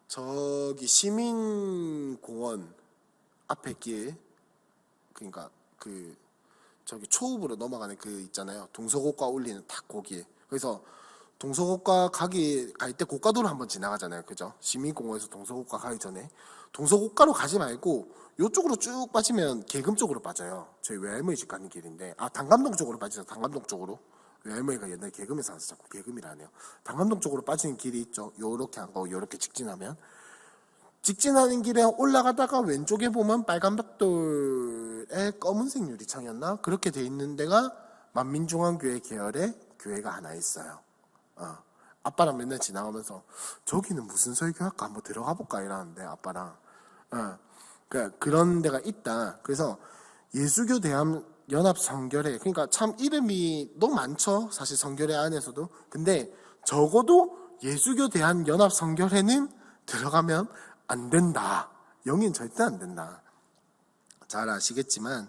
저기 시민공원 앞에 길, 그러니까 저기 초읍으로 넘어가는 있잖아요. 동서고가 올리는 딱 거기에. 그래서 동서고가 갈 때 고가도로 한번 지나가잖아요. 그죠? 시민공원에서 동서고가 가기 전에. 동서고가로 가지 말고 요쪽으로 쭉 빠지면 계금 쪽으로 빠져요. 저희 외할머니 집 가는 길인데. 단감동 쪽으로 빠지죠. 단감동 쪽으로. 외할머니가 옛날에 계금에서 와서 자꾸 계금이라 하네요. 단감동 쪽으로 빠지는 길이 있죠. 요렇게 한 거, 요렇게 직진하면. 직진하는 길에 올라가다가 왼쪽에 보면 빨간 벽돌에 검은색 유리창이었나? 그렇게 돼 있는 데가 만민중앙교회 계열의 교회가 하나 있어요. 아빠랑 맨날 지나가면서 저기는 무슨 설교할까 한번 들어가 볼까 이러는데 아빠랑 그런 데가 있다. 그래서 예수교 대한 연합 성결회, 그러니까 참 이름이 너무 많죠. 사실 성결회 안에서도. 근데 적어도 예수교 대한 연합 성결회는 들어가면 안 된다. 영인 절대 안 된다. 잘 아시겠지만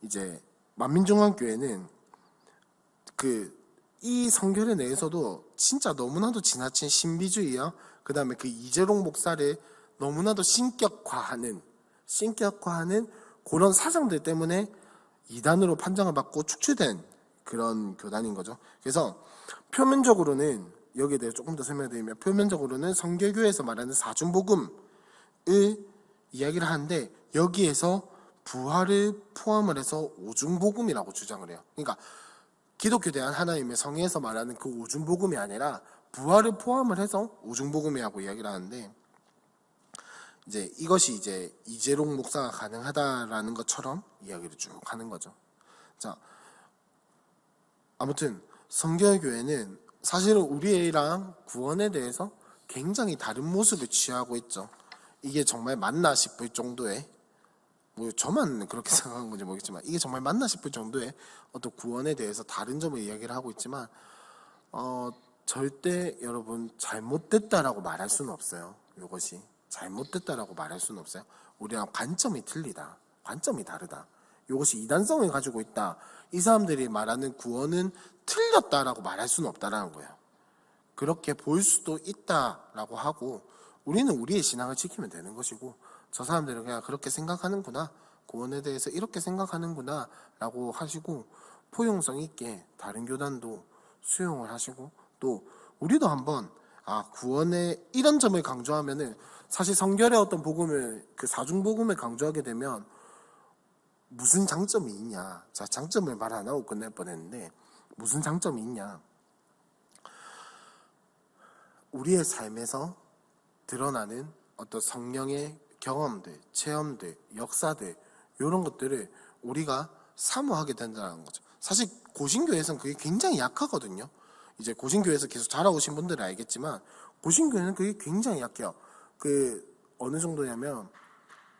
이제 만민중앙교회는 이 성결회 내에서도 진짜 너무나도 지나친 신비주의와 그 다음에 이재롱 목사를 너무나도 신격화하는 그런 사상들 때문에 이단으로 판정을 받고 축출된 그런 교단인 거죠. 그래서 표면적으로는 여기에 대해 조금 더 설명드리면, 표면적으로는 성결교회에서 말하는 사중복음을 이야기를 하는데 여기에서 부활을 포함을 해서 오중복음이라고 주장을 해요. 그러니까 기독교 대한 하나님의 성에서 말하는 그 오중복음이 아니라 부활을 포함을 해서 오중복음이라고 이야기를 하는데, 이제 이것이 이제 이재롱 목사가 가능하다라는 것처럼 이야기를 쭉 하는 거죠. 자, 아무튼 성결교회는 사실은 우리랑 구원에 대해서 굉장히 다른 모습을 취하고 있죠. 이게 정말 맞나 싶을 정도의, 저만 그렇게 생각한 건지 모르겠지만 이게 정말 맞나 싶을 정도의 어떤 구원에 대해서 다른 점을 이야기를 하고 있지만 절대 여러분 잘못됐다라고 말할 수는 없어요. 이것이 잘못됐다라고 말할 수는 없어요. 우리랑 관점이 틀리다, 관점이 다르다, 이것이 이단성을 가지고 있다, 이 사람들이 말하는 구원은 틀렸다라고 말할 수는 없다라는 거예요. 그렇게 볼 수도 있다라고 하고 우리는 우리의 신앙을 지키면 되는 것이고, 저 사람들은 그냥 그렇게 생각하는구나, 구원에 대해서 이렇게 생각하는구나 라고 하시고 포용성 있게 다른 교단도 수용을 하시고, 또 우리도 한번 구원의 이런 점을 강조하면은, 사실 성결의 어떤 복음을 사중복음을 강조하게 되면 무슨 장점이 있냐, 자, 장점을 말 안 하고 끝낼 뻔했는데 무슨 장점이 있냐, 우리의 삶에서 드러나는 어떤 성령의 경험들, 체험들, 역사들, 이런 것들을 우리가 사모하게 된다는 거죠. 사실 고신교에서는 그게 굉장히 약하거든요. 이제 고신교에서 계속 자라오신 분들은 알겠지만 고신교회는 그게 굉장히 약해요. 어느 정도냐면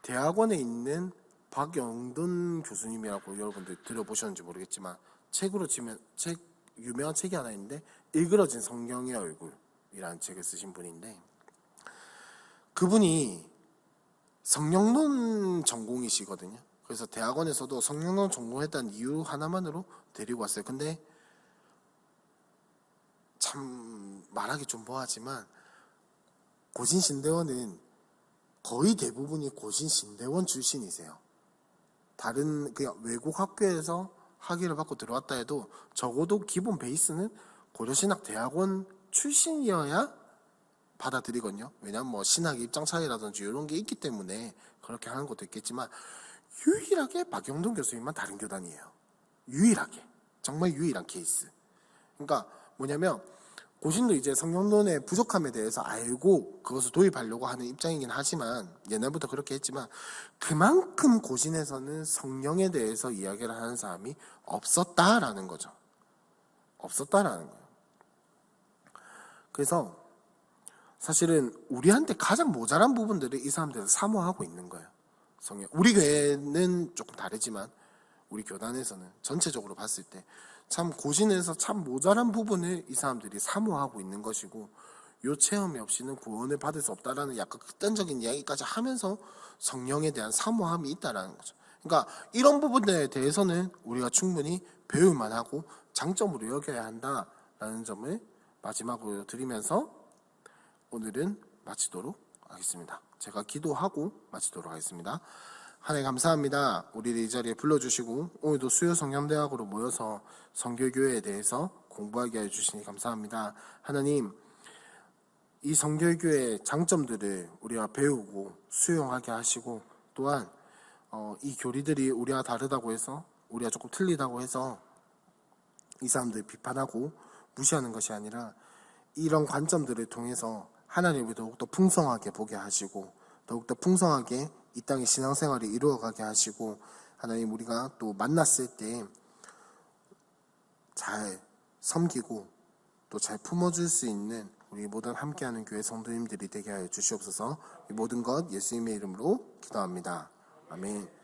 대학원에 있는 박영돈 교수님이라고 여러분들 들어보셨는지 모르겠지만 책으로 치면 유명한 책이 하나 있는데 일그러진 성령의 얼굴이라는 책을 쓰신 분인데, 그분이 성령론 전공이시거든요. 그래서 대학원에서도 성령론 전공했다는 이유 하나만으로 데리고 왔어요. 근데 참 말하기 좀 뭐하지만 고신신대원은 거의 대부분이 고신신대원 출신이세요. 다른 그냥 외국 학교에서 학위를 받고 들어왔다 해도 적어도 기본 베이스는 고려신학대학원 출신이어야 받아들이거든요. 왜냐면 신학의 입장 차이라든지 이런 게 있기 때문에 그렇게 하는 것도 있겠지만 유일하게 박영돈 교수님만 다른 교단이에요. 유일하게, 정말 유일한 케이스. 그러니까 뭐냐면 고신도 이제 성령론의 부족함에 대해서 알고 그것을 도입하려고 하는 입장이긴 하지만, 옛날부터 그렇게 했지만, 그만큼 고신에서는 성령에 대해서 이야기를 하는 사람이 없었다라는 거죠. 없었다라는 거예요. 그래서 사실은 우리한테 가장 모자란 부분들을 이 사람들은 사모하고 있는 거예요. 성령. 우리 교회는 조금 다르지만 우리 교단에서는 전체적으로 봤을 때 참 고신에서 참 모자란 부분을 이 사람들이 사모하고 있는 것이고, 요 체험이 없이는 구원을 받을 수 없다라는 약간 극단적인 이야기까지 하면서 성령에 대한 사모함이 있다라는 거죠. 그러니까 이런 부분들에 대해서는 우리가 충분히 배울만 하고 장점으로 여겨야 한다라는 점을 마지막으로 드리면서 오늘은 마치도록 하겠습니다. 제가 기도하고 마치도록 하겠습니다. 하나님 감사합니다. 우리를 이 자리에 불러주시고 오늘도 수요 성령대학으로 모여서 성결교회에 대해서 공부하게 해주시니 감사합니다. 하나님, 이 성결교회의 장점들을 우리가 배우고 수용하게 하시고, 또한 이 교리들이 우리와 다르다고 해서, 우리가 조금 틀리다고 해서 이 사람들 비판하고 무시하는 것이 아니라 이런 관점들을 통해서 하나님을 더욱더 풍성하게 보게 하시고 더욱더 풍성하게 이 땅의 신앙생활을 이루어가게 하시고, 하나님, 우리가 또 만났을 때 잘 섬기고 또 잘 품어줄 수 있는 우리 모든 함께하는 교회 성도님들이 되게 하여 주시옵소서. 이 모든 것 예수님의 이름으로 기도합니다. 아멘.